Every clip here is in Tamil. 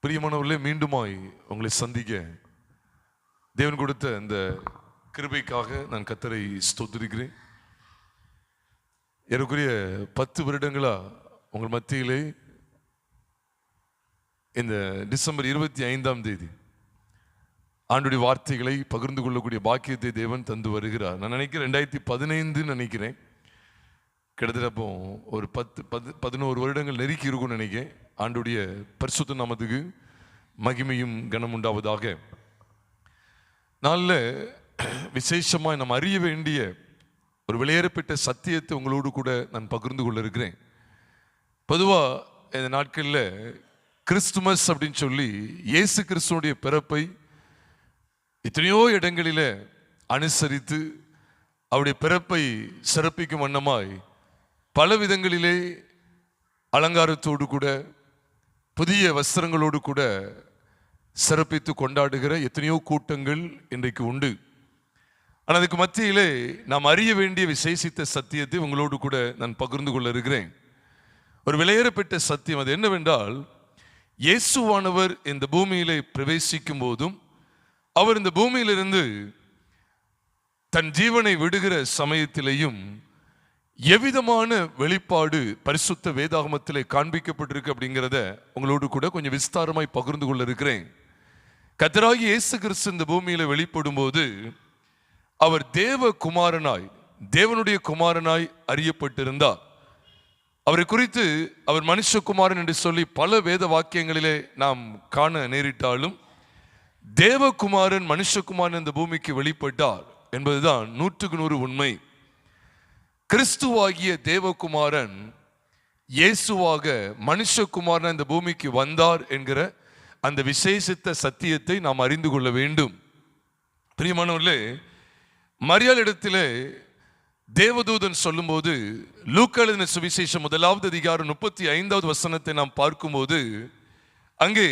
பிரியமானவர்களே, மீண்டுமாய் உங்களை சந்திக்க தேவன் கொடுத்த இந்த கிருபைக்காக நான் கர்த்தரை ஸ்தோத்திரிக்கிறேன். எனக்குரிய 10 வருடங்களா உங்கள் மத்தியிலே இந்த டிசம்பர் 25ஆம் தேதி ஆண்டுடைய வார்த்தைகளை பகிர்ந்து கொள்ளக்கூடிய பாக்கியத்தை தேவன் தந்து வருகிறார். நான் நினைக்கிறேன் 2015 நினைக்கிறேன். கிட்டத்தட்ட அப்போ ஒரு 11 வருடங்கள் நெருக்கி இருக்கும்னு நினைக்கிறேன். ஆண்டுடைய பரிசுத்த நாமத்துக்கு மகிமையும் கனம் உண்டாவதாக. நல்ல விசேஷமாக நாம் அறிய வேண்டிய ஒரு வெளியேறப்பட்ட சத்தியத்தை உங்களோடு கூட நான் பகிர்ந்து கொள்ள இருக்கிறேன். பொதுவாக இந்த நாட்களில் கிறிஸ்துமஸ் அப்படின்னு சொல்லி இயேசு கிறிஸ்துவனுடைய பிறப்பை எத்தனையோ இடங்களில் அனுசரித்து அவருடைய பிறப்பை சிறப்பிக்கும் வண்ணமாய் பல விதங்களிலே அலங்காரத்தோடு கூட புதிய வஸ்திரங்களோடு கூட சிறப்பித்து கொண்டாடுகிற எத்தனையோ கூட்டங்கள் இன்றைக்கு உண்டு. ஆனால் அதுக்கு மத்தியிலே நாம் அறிய வேண்டிய விசேஷித்த சத்தியத்தை உங்களோடு கூட நான் பகிர்ந்து கொள்ள இருக்கிறேன். ஒரு விலையேறப்பட்ட சத்தியம் அது என்னவென்றால், இயேசுவானவர் இந்த பூமியிலே பிரவேசிக்கும் போதும் அவர் இந்த பூமியிலிருந்து தன் ஜீவனை விடுகிற சமயத்திலேயும் எவ்விதமான வெளிப்பாடு பரிசுத்த வேதாகமத்திலே காண்பிக்கப்பட்டிருக்கு அப்படிங்கிறத உங்களோடு கூட கொஞ்சம் விஸ்தாரமாய் பகிர்ந்து கொள்ள இருக்கிறேன். கர்த்தராகிய இயேசு கிறிஸ்து இந்த பூமியில வெளிப்படும் போது அவர் தேவகுமாரனாய், தேவனுடைய குமாரனாய் அறியப்பட்டிருந்தார். அவரை குறித்து அவர் மனுஷகுமாரன் என்று சொல்லி பல வேத வாக்கியங்களிலே நாம் காண நேரிட்டாலும், தேவகுமாரன் மனுஷகுமாரன் இந்த பூமிக்கு வெளிப்பட்டார் என்பதுதான் 100% உண்மை. கிறிஸ்துவாகிய தேவகுமாரன் இயேசுவாக மனுஷகுமாரன் இந்த பூமிக்கு வந்தார் என்கிற அந்த விசேஷித்த சத்தியத்தை நாம் அறிந்து கொள்ள வேண்டும். பிரியமானவர்களே, மரியாள் இடத்திலே தேவதூதன் சொல்லும்போது, லூக்கா எழுதின சுவிசேஷம் 1வது அதிகாரம் 35வது வசனத்தை நாம் பார்க்கும்போது, அங்கே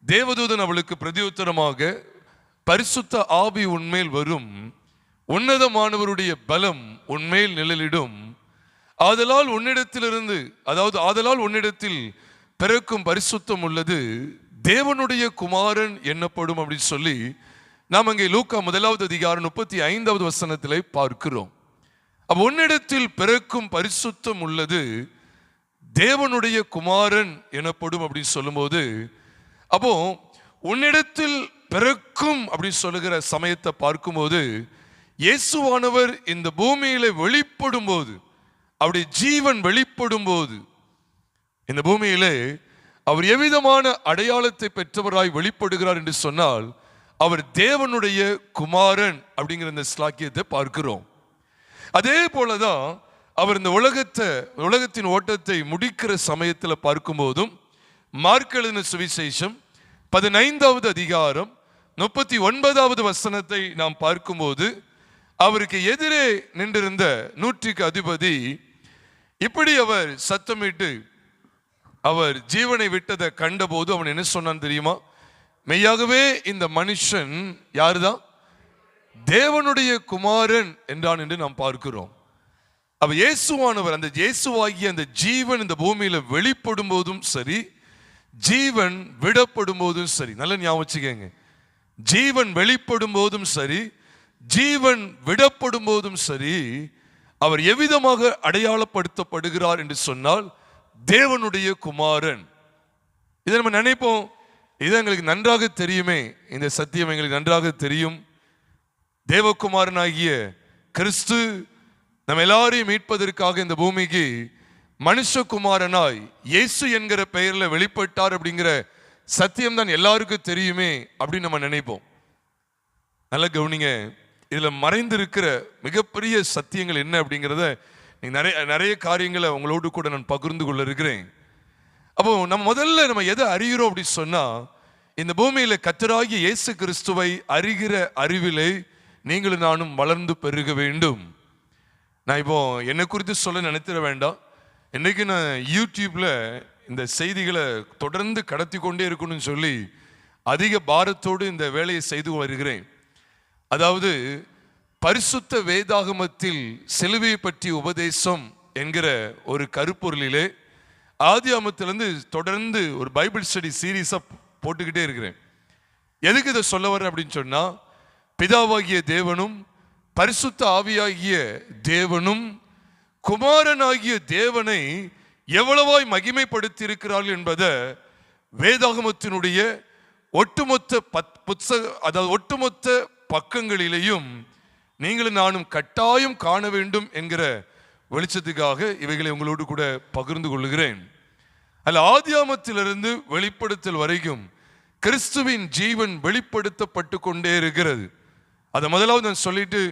தேவதூதன் அவளுக்கு பிரதியுத்தரமாக, பரிசுத்த ஆவி உன்மேல் வரும், உன்னதமானவருடைய பலம் உன்மேல் நிழலிடும், ஆதலால் உன்னிடத்தில் பிறக்கும் பரிசுத்தம் உள்ளது, தேவனுடைய குமாரன் எண்ணப்படும் அப்படின்னு சொல்லி நாம் அங்கே லூக்கா 1வது அதிகாரம் 35வது வசனத்திலே பார்க்கிறோம். அப்ப உன்னிடத்தில் பிறக்கும் பரிசுத்தம் உள்ளது, தேவனுடைய குமாரன் எனப்படும் அப்படின்னு சொல்லும்போது, அப்போ உன்னிடத்தில் பிறக்கும் அப்படின்னு சொல்லுகிற சமயத்தை பார்க்கும்போது, இயேசுவானவர் இந்த பூமியில வெளிப்படும் போது, அவருடைய ஜீவன் வெளிப்படும் போது, இந்த பூமியிலே அவர் எவ்விதமான அடையாளத்தை பெற்றவராய் வெளிப்படுகிறார் என்று சொன்னால், அவர் தேவனுடைய குமாரன் அப்படிங்கிற இந்த ஸ்லாக்கியத்தை பார்க்கிறோம். அதே போலதான் அவர் இந்த உலகத்தின் ஓட்டத்தை முடிக்கிற சமயத்தில் பார்க்கும்போதும், மார்க் எழுதின சுவிசேஷம் 15வது அதிகாரம் 39வது வசனத்தை நாம் பார்க்கும்போது, அவருக்கு எதிரே நின்றிருந்த 100க்கு அதிபதி இப்படி அவர் சத்தமிட்டு அவர் ஜீவனை விட்டதை கண்டபோது அவன் என்ன சொன்னான் தெரியுமா? மெய்யாகவே இந்த மனுஷன் யாருதான்? தேவனுடைய குமாரன் என்றான் என்று நாம் பார்க்கிறோம். அவ இயேசுவானவர், அந்த இயேசுவாகிய அந்த ஜீவன் இந்த பூமியில வெளிப்படும் போதும் சரி, ஜீவன் விடப்படும் போதும் சரி, நல்ல ஞாபகம் வச்சுக்கங்க, ஜீவன் வெளிப்படும் போதும் சரி, ஜீவன் விடப்படும் போதும் சரி, அவர் எவ்விதமாக அடையாளப்படுத்தப்படுகிறார் என்று சொன்னால், தேவனுடைய குமாரன். இதை நம்ம நினைப்போம், இது எங்களுக்கு நன்றாக தெரியுமே, இந்த சத்தியம் எங்களுக்கு நன்றாக தெரியும். தேவகுமாரனாகிய கிறிஸ்து நம்ம எல்லாரையும் மீட்பதற்காக இந்த பூமிக்கு மனுஷகுமாரனாய் இயேசு என்கிற பெயர்ல வெளிப்பட்டார் அப்படிங்கிற சத்தியம் தான் எல்லாருக்கும் தெரியுமே அப்படின்னு நம்ம நினைப்போம். நல்ல கவனிங்க, இதுல மறைந்திருக்கிற மிகப்பெரிய சத்தியங்கள் என்ன அப்படிங்கிறத நிறைய காரியங்களை உங்களோடு கூட நான் பகிர்ந்து கொள்ள இருக்கிறேன். அப்போ நம்ம எதை அறிகிறோம் அப்படின்னு சொன்னா, இந்த பூமியில கர்த்தராகிய இயேசு கிறிஸ்துவை அறிகிற அறிவிலே நீங்களும் நானும் வளர்ந்து பெருக வேண்டும். நான் இப்போ என்னை குறித்து சொல்ல நினைத்திட வேண்டாம். இன்னைக்கு நான் யூடியூப்ல இந்த செய்திகளை தொடர்ந்து கடத்தி கொண்டே இருக்கணும்னு சொல்லி அதிக பாரத்தோடு இந்த வேலையை செய்து வருகிறேன். அதாவது பரிசுத்த வேதாகமத்தில் சிலுவையை பற்றிய உபதேசம் என்கிற ஒரு கருப்பொருளிலே ஆதியாகமத்திலிருந்து தொடர்ந்து ஒரு பைபிள் ஸ்டடி சீரீஸா போட்டுக்கிட்டே இருக்கிறேன். எதுக்கு இதை சொல்ல வர்றேன் அப்படின்னு சொன்னா, பிதாவாகிய தேவனும் பரிசுத்த ஆவியாகிய தேவனும் குமாரனாகிய தேவனை எவ்வளவாய் மகிமைப்படுத்தி இருக்கிறார்கள் என்பதை வேதாகமத்தினுடைய ஒட்டுமொத்த பக்கங்களிலேயும் நீங்களும் நானும் கட்டாயம் காண வேண்டும் என்கிற வெளிச்சத்துக்காக இவைகளை உங்களோடு கூட பகிர்ந்து கொள்கிறேன். அல்ல, ஆதியாகமத்திலிருந்து வெளிப்படுத்தல் வரைக்கும் கிறிஸ்துவின் ஜீவன் வெளிப்படுத்தப்பட்டு கொண்டே இருக்கிறது. அதை முதலாவது நான் சொல்லிட்டு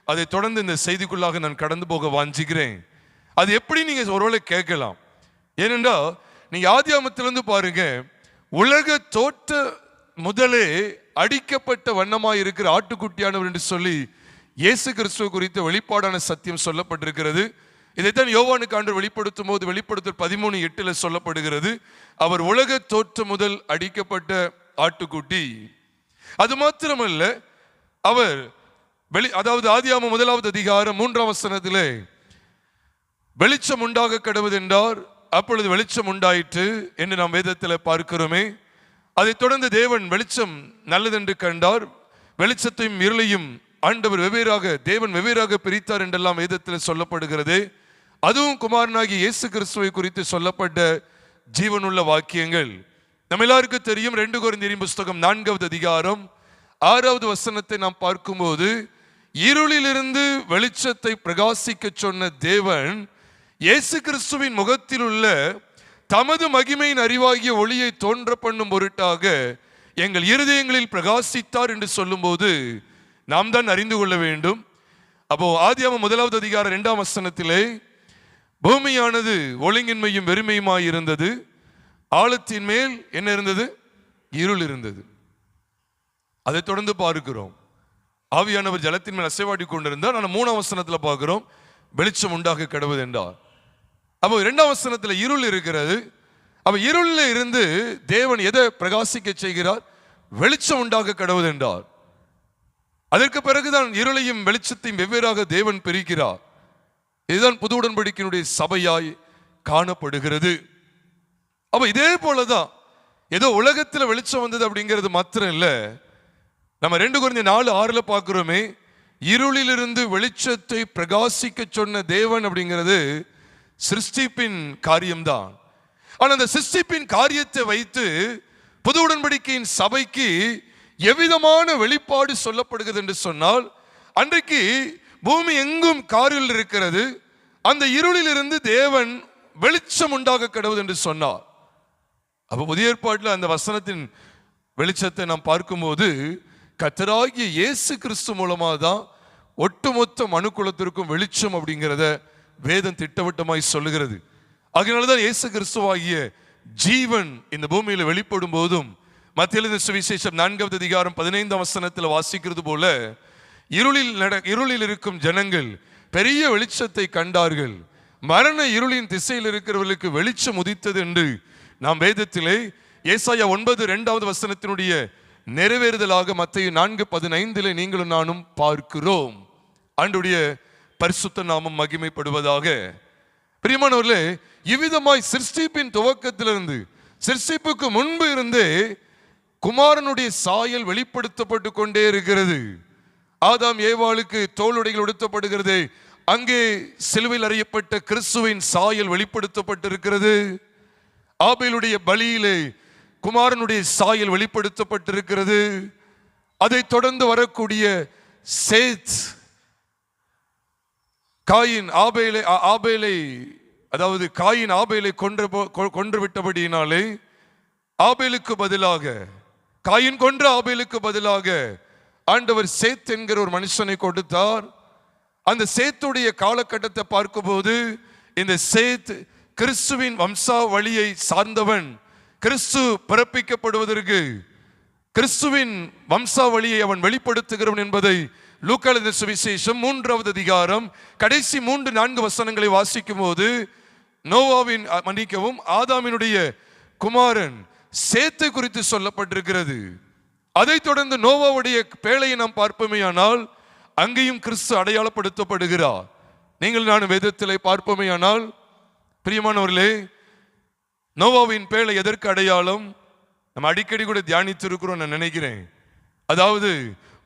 அதை தொடர்ந்து இந்த செய்திக்குள்ளாக நான் கடந்து போக வாஞ்சிக்கிறேன். அது எப்படி நீங்க ஒருவேளை கேட்கலாம். ஏனென்றால் நீங்க ஆதியாகமத்திலிருந்து பாருங்க, உலக தோற்ற முதலே அடிக்கப்பட்ட வண்ணமாய் இருக்கிற ஆட்டுக்குட்டியானவர் என்று சொல்லி இயேசு கிறிஸ்துவ குறித்த வெளிப்பாடான சத்தியம் சொல்லப்பட்டிருக்கிறது. இதைத்தான் யோவானுக்கு ஆண்டவர் வெளிப்படுத்தும் போது வெளிப்படுத்தல் 13:8 சொல்லப்படுகிறது, அவர் உலக தோற்ற முதல் அடிக்கப்பட்ட ஆட்டுக்குட்டி. அது மாத்திரமல்ல, அவர் அதாவது ஆதியாகமம் 1வது அதிகாரம் 3ஆம் வசனத்திலே வெளிச்சம் உண்டாக கடவுது என்றார், அப்பொழுது வெளிச்சம் உண்டாயிற்று என்று நாம் வேதத்தில் பார்க்கிறோமே. அதைத் தொடர்ந்து தேவன் வெளிச்சம் நல்லதென்று கண்டார், வெளிச்சத்தையும் இருளையும் ஆண்டவர் தேவன் வெவ்வேறாக பிரித்தார் என்றெல்லாம் வேதத்தில் சொல்லப்படுகிறது. அதுவும் குமாரனாகிய இயேசு கிறிஸ்துவை குறித்து சொல்லப்பட்ட ஜீவனுள்ள வாக்கியங்கள். நம்ம எல்லாருக்கும் தெரியும், 2 கொரிந்தியரின் புஸ்தகம் 4வது அதிகாரம் 6வது வசனத்தை நாம் பார்க்கும்போது, இருளிலிருந்து வெளிச்சத்தை பிரகாசிக்க சொன்ன தேவன் இயேசு கிறிஸ்துவின் முகத்தில் உள்ள தமது மகிமையின் அறிவாகிய ஒளியை தோன்ற பண்ணும் பொருட்டாக எங்கள் இருதயங்களில் பிரகாசித்தார் என்று சொல்லும் போது நாம் தான் அறிந்து கொள்ள வேண்டும். அப்போ ஆதியாகமம் 1வது அதிகாரம் 2ஆம் வசனத்திலே பூமியானது ஒழுங்கின்மையும் வெறுமையுமாய் இருந்தது, ஆழத்தின் மேல் என்ன இருந்தது? இருள் இருந்தது. அதை தொடர்ந்து பார்க்கிறோம், ஆவியானவர் ஜலத்தின் மேல் அசைவாடி கொண்டிருந்தார். ஆனால் 3ஆம் வசனத்தில் பார்க்கிறோம், வெளிச்சம் உண்டாக கடவுது என்றார். அப்போ 2ஆம் வசனத்தில் இருள் இருக்கிறது. அப்ப இருளில் இருந்து தேவன் எதை பிரகாசிக்க செய்கிறார்? வெளிச்சம் உண்டாக கடவுது என்றார். அதற்கு பிறகுதான் இருளையும் வெளிச்சத்தையும் வெவ்வேறாக தேவன் பிரிக்கிறார். இதுதான் புது உடன்படிக்கையினுடைய சபையாய் காணப்படுகிறது. அப்ப இதே போலதான் ஏதோ உலகத்தில் வெளிச்சம் வந்தது அப்படிங்கிறது மாத்திரம் இல்ல. நம்ம 2 கொரிந்தியர் 4:6 பார்க்கிறோமே, இருளிலிருந்து வெளிச்சத்தை பிரகாசிக்க சொன்ன தேவன் அப்படிங்கிறது சிருஷ்டிப்பின் காரியம்தான். ஆனால் அந்த சிருஷ்டிப்பின் காரியத்தை வைத்து புது உடன்படிக்கையின் சபைக்கு எவ்விதமான வெளிப்பாடு சொல்லப்படுகிறது என்று சொன்னால், அன்றைக்கு பூமி எங்கும் காரில் இருக்கிறது, அந்த இருளில் இருந்து தேவன் வெளிச்சம் உண்டாக கடவுது என்று சொன்னார். அப்ப புதிய ஏற்பாட்டில் அந்த வசனத்தின் வெளிச்சத்தை நாம் பார்க்கும்போது கர்த்தராகிய இயேசு கிறிஸ்து மூலமாக தான் ஒட்டுமொத்த மனுக்குலத்திற்கும் வெளிச்சம் அப்படிங்கிறத வேதம் திட்டவட்டமாய் சொல்லுகிறது. அதனாலதான் இயேசு கிறிஸ்துவாகிய ஜீவன் இந்த பூமியில வெளிப்படும் போதும் மத்திய சுவிசேஷம் 4வது அதிகாரம் 15ஆம் வசனத்தில் வாசிக்கிறது போல, இருளில் இருக்கும் ஜனங்கள் பெரிய வெளிச்சத்தை கண்டார்கள், மரண இருளின் திசையில் இருக்கிறவர்களுக்கு வெளிச்சம் உதித்தது என்று நாம் வேதத்திலே ஏசாயா 9:2வது வசனத்தினுடைய நிறைவேறுதலாக மத்தேயு 4:15 நீங்களும் நானும் பார்க்கிறோம். ஆண்டவருடைய பரிசுத்த நாமம் மகிமைப்படுவதாக. பிரியமானவர்களே, இவ்விதமாய் சிருஷ்டிப்பின் துவக்கத்திலிருந்து சிருஷ்டிப்புக்கு முன்பு இருந்தே குமாரனுடைய சாயல் வெளிப்படுத்தப்பட்டு கொண்டே இருக்கிறது. ஆதாம் ஏவாளுக்கு தோளுடைகள் உடுத்தப்படுகிறது, அங்கே சிலுவையில் அறையப்பட்ட கிறிஸ்துவின் சாயல் வெளிப்படுத்தப்பட்டிருக்கிறது. ஆபேலுடைய பலியிலே குமாரனுடைய சாயல் வெளிப்படுத்தப்பட்டிருக்கிறது. அதை தொடர்ந்து வரக்கூடிய சேத், காயின் ஆபேலை கொன்று விட்டபடியினாலே ஆபேலுக்கு பதிலாக, காயின் கொன்ற ஆபேலுக்கு பதிலாக ஆண்டவர் சேத் என்கிற ஒரு மனுஷனை கொடுத்தார். அந்த சேத்துடைய காலகட்டத்தை பார்க்கும்போது இந்த சேத் கிறிஸ்துவின் வம்சாவளியை சார்ந்தவன். கிறிஸ்து பிறப்பிக்கப்படுவதற்கு கிறிஸ்துவின் வம்சாவளியை அவன் வெளிப்படுத்துகிறவன் என்பதை லூக்கா எழுதின சுவிசேஷம் 3வது அதிகாரம் கடைசி 3-4 வசனங்களை வாசிக்கும் போது ஆதாமினுடைய குமாரன் சேத்தை குறித்து சொல்லப்பட்டிருக்கிறது. அதை தொடர்ந்து நோவாவுடைய பேழையை நாம் பார்ப்போமேயானால் அங்கேயும் கிறிஸ்து அடையாளப்படுத்தப்படுகிறார். நீங்கள் நான் வேதத்திலே பார்ப்போமேயானால், பிரியமானவர்களே, நோவாவின் பேழை எதற்கு அடையாளம்? நம்ம அடிக்கடி கூட தியானித்து இருக்கிறோம் நான் நினைக்கிறேன். அதாவது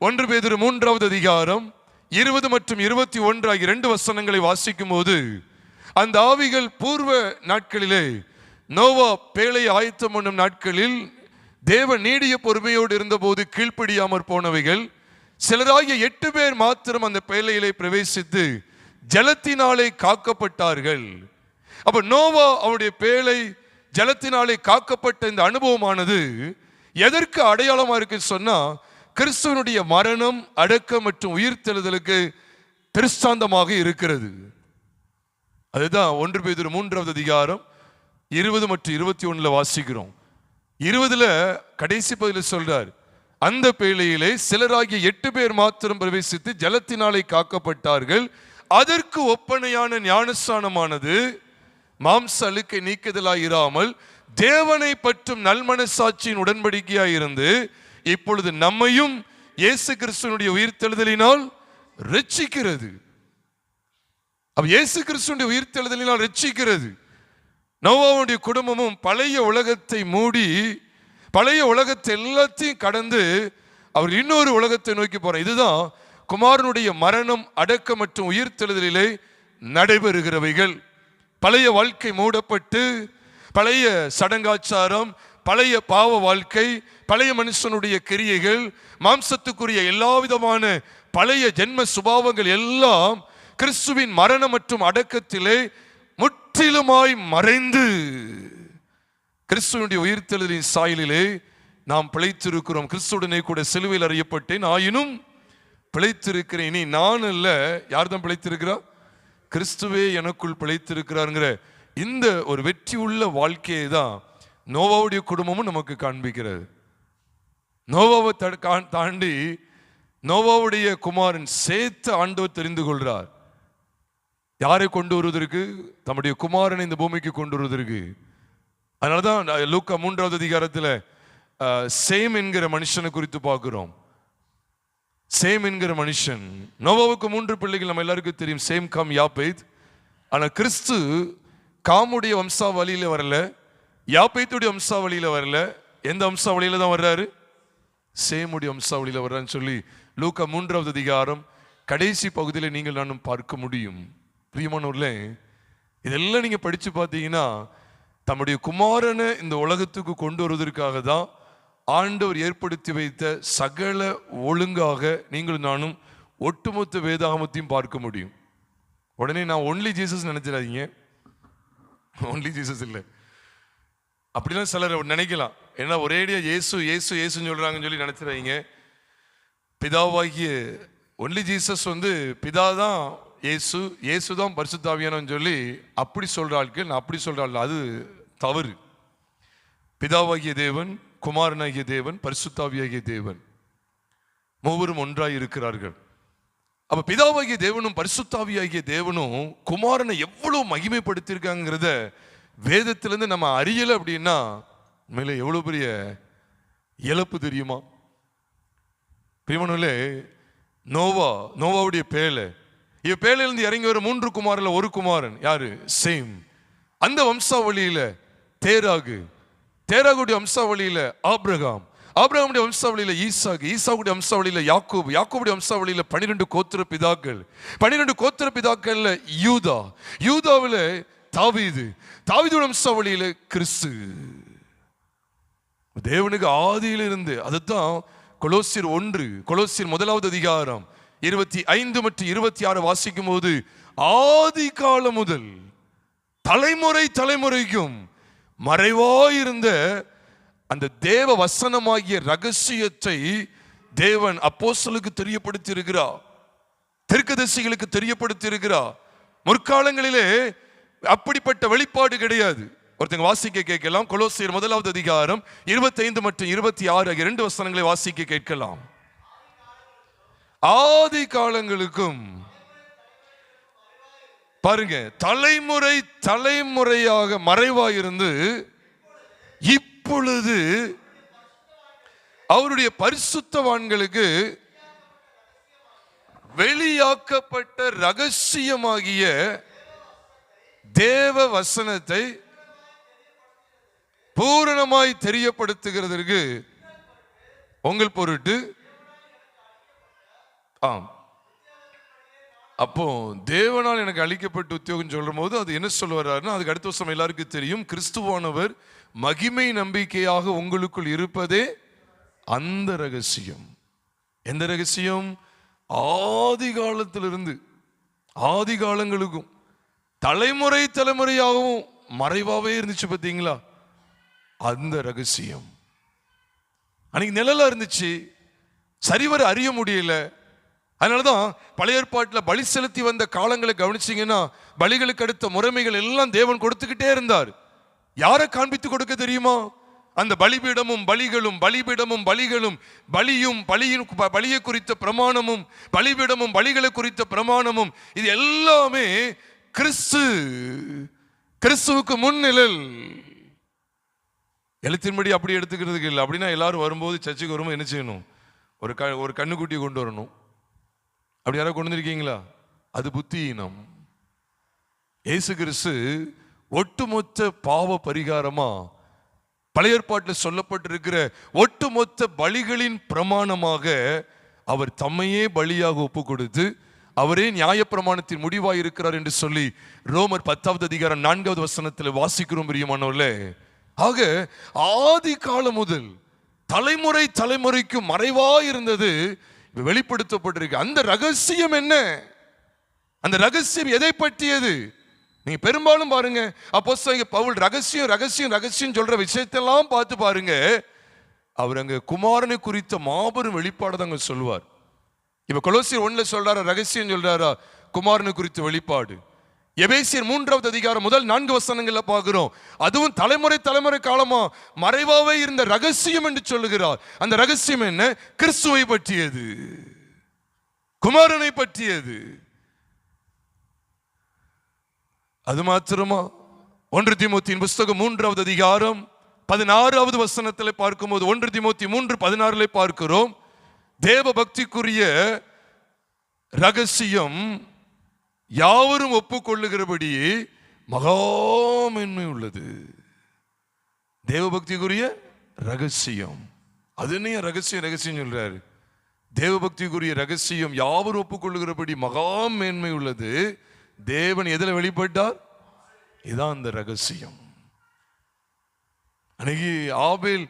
1 பேதுரு 3வது அதிகாரம் 20 மற்றும் 21 ஆகிய 2 வசனங்களை வாசிக்கும் போது, அந்த ஆவிகள் பூர்வ நாட்களிலே நோவா பேழை ஆயத்தம் பண்ணும் நாட்களில் தேவன் நீடிய பொறுமையோடு இருந்தபோது கீழ்ப்படியாமற் போனவைகள் சிலராகிய 8 பேர் மாத்திரம் அந்த பேழையிலே பிரவேசித்து ஜலத்தினாலே காக்கப்பட்டார்கள். அப்ப நோவா அவருடைய பேழை ஜலத்தினாலே காக்கப்பட்ட இந்த அனுபவமானது எதற்கு அடையாளமா இருக்கு சொன்னா, கிறிஸ்துவனுடைய மரணம், அடக்கம் மற்றும் உயிர்த்தெழுதலுக்கு திருஷ்டாந்தமாக இருக்கிறது. அதுதான் 1 பேதுரு 3வது அதிகாரம் 20 மற்றும் 21 வாசிக்கிறோம். 20 கடைசி பகுதியில் சொல்றார், அந்த பேழையிலே சிலராகிய 8 பேர் மாத்திரம் பிரவேசித்து ஜலத்தினாலே காக்கப்பட்டார்கள். அதற்கு ஒப்பனையான ஞானஸ்நானமானது மாம்ச அழுக்கை நீக்குதலாயிராமல் தேவனை பற்றும் நல்மனசாட்சியின் உடன்படிக்கையாயிருந்து இப்பொழுது நம்மையும் இயேசு கிறிஸ்துவனுடைய உயிர்த்தெழுதலினால் ரட்சிக்கிறது. அப்ப இயேசு கிறிஸ்துவனுடைய உயிர்த்தெழுதலினால் ரட்சிக்கிறது. நோவாவுடைய குடும்பமும் பழைய உலகத்தை மூடி, பழைய உலகத்தை எல்லாத்தையும் கடந்து அவர் இன்னொரு உலகத்தை நோக்கி போறார். இதுதான் குமாரனுடைய மரணம், அடக்கம் மற்றும் உயிர்த்தெழுதலிலே நடைபெறுகிறவைகள். பழைய வாழ்க்கை மூடப்பட்டு, பழைய சடங்காச்சாரம், பழைய பாவ வாழ்க்கை, பழைய மனுஷனுடைய கிரியைகள், மாம்சத்துக்குரிய எல்லா விதமான பழைய ஜென்ம சுபாவங்கள் எல்லாம் கிறிஸ்துவின் மரணம் மற்றும் அடக்கத்திலே முற்றிலுமாய் மறைந்து கிறிஸ்துவனுடைய உயிர்த்தெழுதலின் சாயலிலே நாம் பிழைத்திருக்கிறோம். கிறிஸ்துடனே கூட சிலுவையில் அறியப்பட்டேன், ஆயினும் பிழைத்திருக்கிறேன். இனி நான் அல்ல, யார் தான் பிழைத்திருக்கிறா? கிறிஸ்துவே எனக்குள் பிழைத்திருக்கிறாருங்கிற இந்த ஒரு வெற்றி உள்ள வாழ்க்கையை தான் நோவாவுடைய குடும்பமும் நமக்கு காண்பிக்கிறது. நோவாவை தாண்டி நோவாவுடைய குமாரன் சேத்த ஆண்டவர் தெரிந்து கொள்றார். யாரை கொண்டு வருவதற்கு? தம்முடைய குமாரனை இந்த பூமிக்கு கொண்டு வருவதற்கு. அதனாலதான் லூக்கா 3வது அதிகாரத்தில் சேம் என்கிற மனுஷனை குறித்து பார்க்கிறோம். சேம் என்கிற மனுஷன், நோவாவுக்கு 3 பிள்ளைகள் நம்ம எல்லாருக்கும் தெரியும், சேம், காம், யாப்பேத். ஆனா கிறிஸ்து காமுடைய வம்சாவளியில வரல, யாப்பேத்துடைய வம்சாவளியில வரல. எந்த வம்சாவளியில தான் வர்றாரு? சேமுடைய வம்சாவளியில வர்றான்னு சொல்லி லூக்கா 3வது அதிகாரம் கடைசி பகுதியில் நீங்கள் நானும் பார்க்க முடியும். பிரியமானவர்களே, இதெல்லாம் நீங்க படிச்சு பார்த்தீங்கன்னா தம்முடைய குமாரனை இந்த உலகத்துக்கு கொண்டு வருவதற்காக தான் ஆண்டவர் ஏற்படுத்தி வைத்த சகல ஒழுங்காக நீங்களும் நானும் ஒட்டுமொத்த வேதாகமத்தையும் பார்க்க முடியும். உடனே நான் ஒன்லி ஜீசஸ் நினைச்சிடாதீங்க, ஒன்லி ஜீசஸ் இல்லை. அப்படிலாம் சிலர் நினைக்கலாம், ஏன்னா ஒரேடியா இயேசு இயேசு இயேசுன்னு சொல்றாங்கன்னு சொல்லி நினைச்சிடாதீங்க. பிதாவாகிய ஒன்லி ஜீசஸ் பிதா தான் இயேசு, இயேசு தான் பரிசுத்த ஆவியானவர்னு சொல்லி அப்படி சொல்ற ஆட்கள், நான் அப்படி சொல்ற ஆள், அது தவறு. பிதாவாகிய தேவன், குமாரனாகிய தேவன், பரிசுத்த ஆவியாகிய தேவன் மூவரும் ஒன்றாய் இருக்கிறார்கள். அப்ப பிதாவாகிய தேவனும் பரிசுத்த ஆவியாகிய தேவனும் குமாரனை எவ்வளவு மகிமைப்படுத்தியிருக்காங்கிறத வேதத்திலிருந்து நம்ம அறியல அப்படின்னா மேலே எவ்வளவு பெரிய இழப்பு தெரியுமா? பிரியமானவர்களே, நோவாவுடைய பேழை, பேழையிலிருந்து இறங்கி வர 3 குமாரில் ஒரு குமாரன் யாரு? சேம். அந்த வம்சாவளியில தேராகு, தேராகுடைய வம்சாவளியில ஆபிரகாம், ஆபிரகாமுடைய வம்சாவளியில ஈசாக்கு, ஈசாக்குடைய வம்சாவளியில யாக்கோபு, யாக்கோபுடைய வம்சாவளியில 12 கோத்திர பிதாக்கள், 12 கோத்திர பிதாக்கள்ல யூதா, யூதாவில தாவீது, தாவீதுடைய வம்சாவளியில கிறிஸ்து. தேவனுக்கு ஆதியிலிருந்து, அதுதான் கொலோசியர் 1, கொலோசியர் 1வது அதிகாரம் 25 மற்றும் 26 வாசிக்கும் போது, ஆதி காலம் முதல் தலைமுறை தலைமுறைக்கும் மறைவாயிருந்த அந்த தேவ வசனமாகிய ரகசியத்தை தேவன் அப்போஸ்தலருக்கு தெரியப்படுத்தி இருக்கிறார், தீர்க்கதரிசிகளுக்கு தெரியப்படுத்தி இருக்கிறார். முற்காலங்களிலே அப்படிப்பட்ட வெளிப்பாடு கிடையாது. ஒருத்தங்க வாசிக்க கேட்கலாம். கொலோசியர் 1வது அதிகாரம் 25 மற்றும் 26 ஆகிய 2 வசனங்களை வாசிக்க கேட்கலாம். ஆதி காலங்களுக்கும் பாருங்க, தலைமுறை தலைமுறையாக மறைவாயிருந்து இப்பொழுது அவருடைய பரிசுத்தவான்களுக்கு வெளியாக்கப்பட்ட ரகசியமாகிய தேவ வசனத்தை பூரணமாய் தெரியப்படுத்துகிறதற்கு உங்கள் பொருட்டு. ஆம். அப்போ தேவனால் எனக்கு அளிக்கப்பட்ட உத்தியோகம் சொல்லும் போது அது என்ன சொல்ல வர்றாருன்னா, அதுக்கு அடுத்த வருஷம் எல்லாருக்கும் தெரியும், கிறிஸ்துவானவர் மகிமை நம்பிக்கையாக உங்களுக்குள் இருப்பதே அந்த ரகசியம். எந்த ரகசியம்? ஆதி காலத்திலிருந்து ஆதி காலங்களுக்கும் தலைமுறை தலைமுறையாகவும் மறைவாவே இருந்துச்சு பார்த்தீங்களா, அந்த ரகசியம். அன்னைக்கு நிழலா இருந்துச்சு, சரிவர அறிய முடியல. அதனாலதான் பழைய ஏற்பாட்டில் பலி செலுத்தி வந்த காலங்களை கவனிச்சீங்கன்னா, பலிகளுக்கு அடுத்த முறைமைகள் எல்லாம் தேவன் கொடுத்துக்கிட்டே இருந்தார். யாரை காண்பித்து கொடுக்க தெரியுமா? அந்த பலிபீடமும் பலிகளும், பலிபீடமும் பலிகளும், பலியும் பலியின் பலியை குறித்த பிரமாணமும், பலிபீடமும் பலிகளை குறித்த பிரமாணமும், இது எல்லாமே கிறிஸ்துவுக்கு முன்னிழல். எழுத்தின்படி அப்படி எடுத்துக்கிறதுக்கு இல்லை. அப்படின்னா எல்லாரும் வரும்போது சர்ச்சுக்கு வரும்போது என்ன செய்யணும்? ஒரு கண்ணுக்குட்டியை கொண்டு வரணும். அப்படி யாராவது கொண்டு வந்திருக்கீங்களா? அது புத்தியினம். இயேசு கிறிஸ்து ஒட்டுமொத்த பாவ பரிகாரமா பழைய ஏற்பாட்டில் சொல்லப்பட்டிருக்கிற ஒட்டுமொத்த பலிகளின் பிரமாணமாக அவர் தம்மையே பலியாக ஒப்பு கொடுத்து அவரே நியாயப்பிரமாணத்தின் முடிவாய் இருக்கிறார் என்று சொல்லி ரோமர் 10வது அதிகாரம் 4வது வசனத்தில் வாசிக்கிறோம் பிரியமானவர்களே. ஆக ஆதி காலம் முதல் தலைமுறை தலைமுறைக்கு மறைவாய் இருந்தது வெளிப்படுத்தப்பட்டிருக்கு. அந்த ரகசியம் என்ன? அந்த ரகசியம் எதை பற்றியது? நீங்க பெரும்பாலும் பாருங்க, அப்போஸ்தலன் பவுல் ரகசியம் ரகசியம் ரகசியம் சொல்ற விஷயத்தெல்லாம் பார்த்து பாருங்க, அவர் அங்க குமாரனை குறித்த மாபெரும் வெளிப்பாடு தாங்க சொல்லுவார். இப்ப கொலோசியர் 1ல சொல்றாரா ரகசியம் சொல்றாரா? குமாரனை குறித்த வெளிப்பாடு. எபேசியர் 3வது அதிகாரம் முதல் 4 வசனங்கள்ல பார்க்கிறோம். அதுவும் தலைமுறை தலைமுறை காலமா மறைவாவே இருந்த ரகசியம் என்று சொல்லுகிறார். அந்த ரகசியம் என்ன? கிறிஸ்துவை பற்றியது, குமாரனை பற்றியது. அது மாத்திரமா? 1 தீமோத்தேயுவின் புஸ்தகம் 3வது அதிகாரம் 16வது வசனத்தில் பார்க்கும்போது, 1 தீமோத்தேயு 3:16 பார்க்கிறோம், தேவ பக்திக்குரிய ரகசியம் யாவரும் ஒப்புக்கொள்ளுகிறபடி மகாமேன்மை உள்ளது. தேவபக்திக்குரிய ரகசியம். அது என்ன ரகசியம்? ரகசியம் சொல்றாரு. தேவபக்திக்குரிய ரகசியம் யாவரும் ஒப்புக்கொள்ளுகிறபடி மகாமேன்மை உள்ளது. தேவன் எதில் வெளிப்பட்டார்? இதான் அந்த ரகசியம். அன்னைக்கு ஆபேல்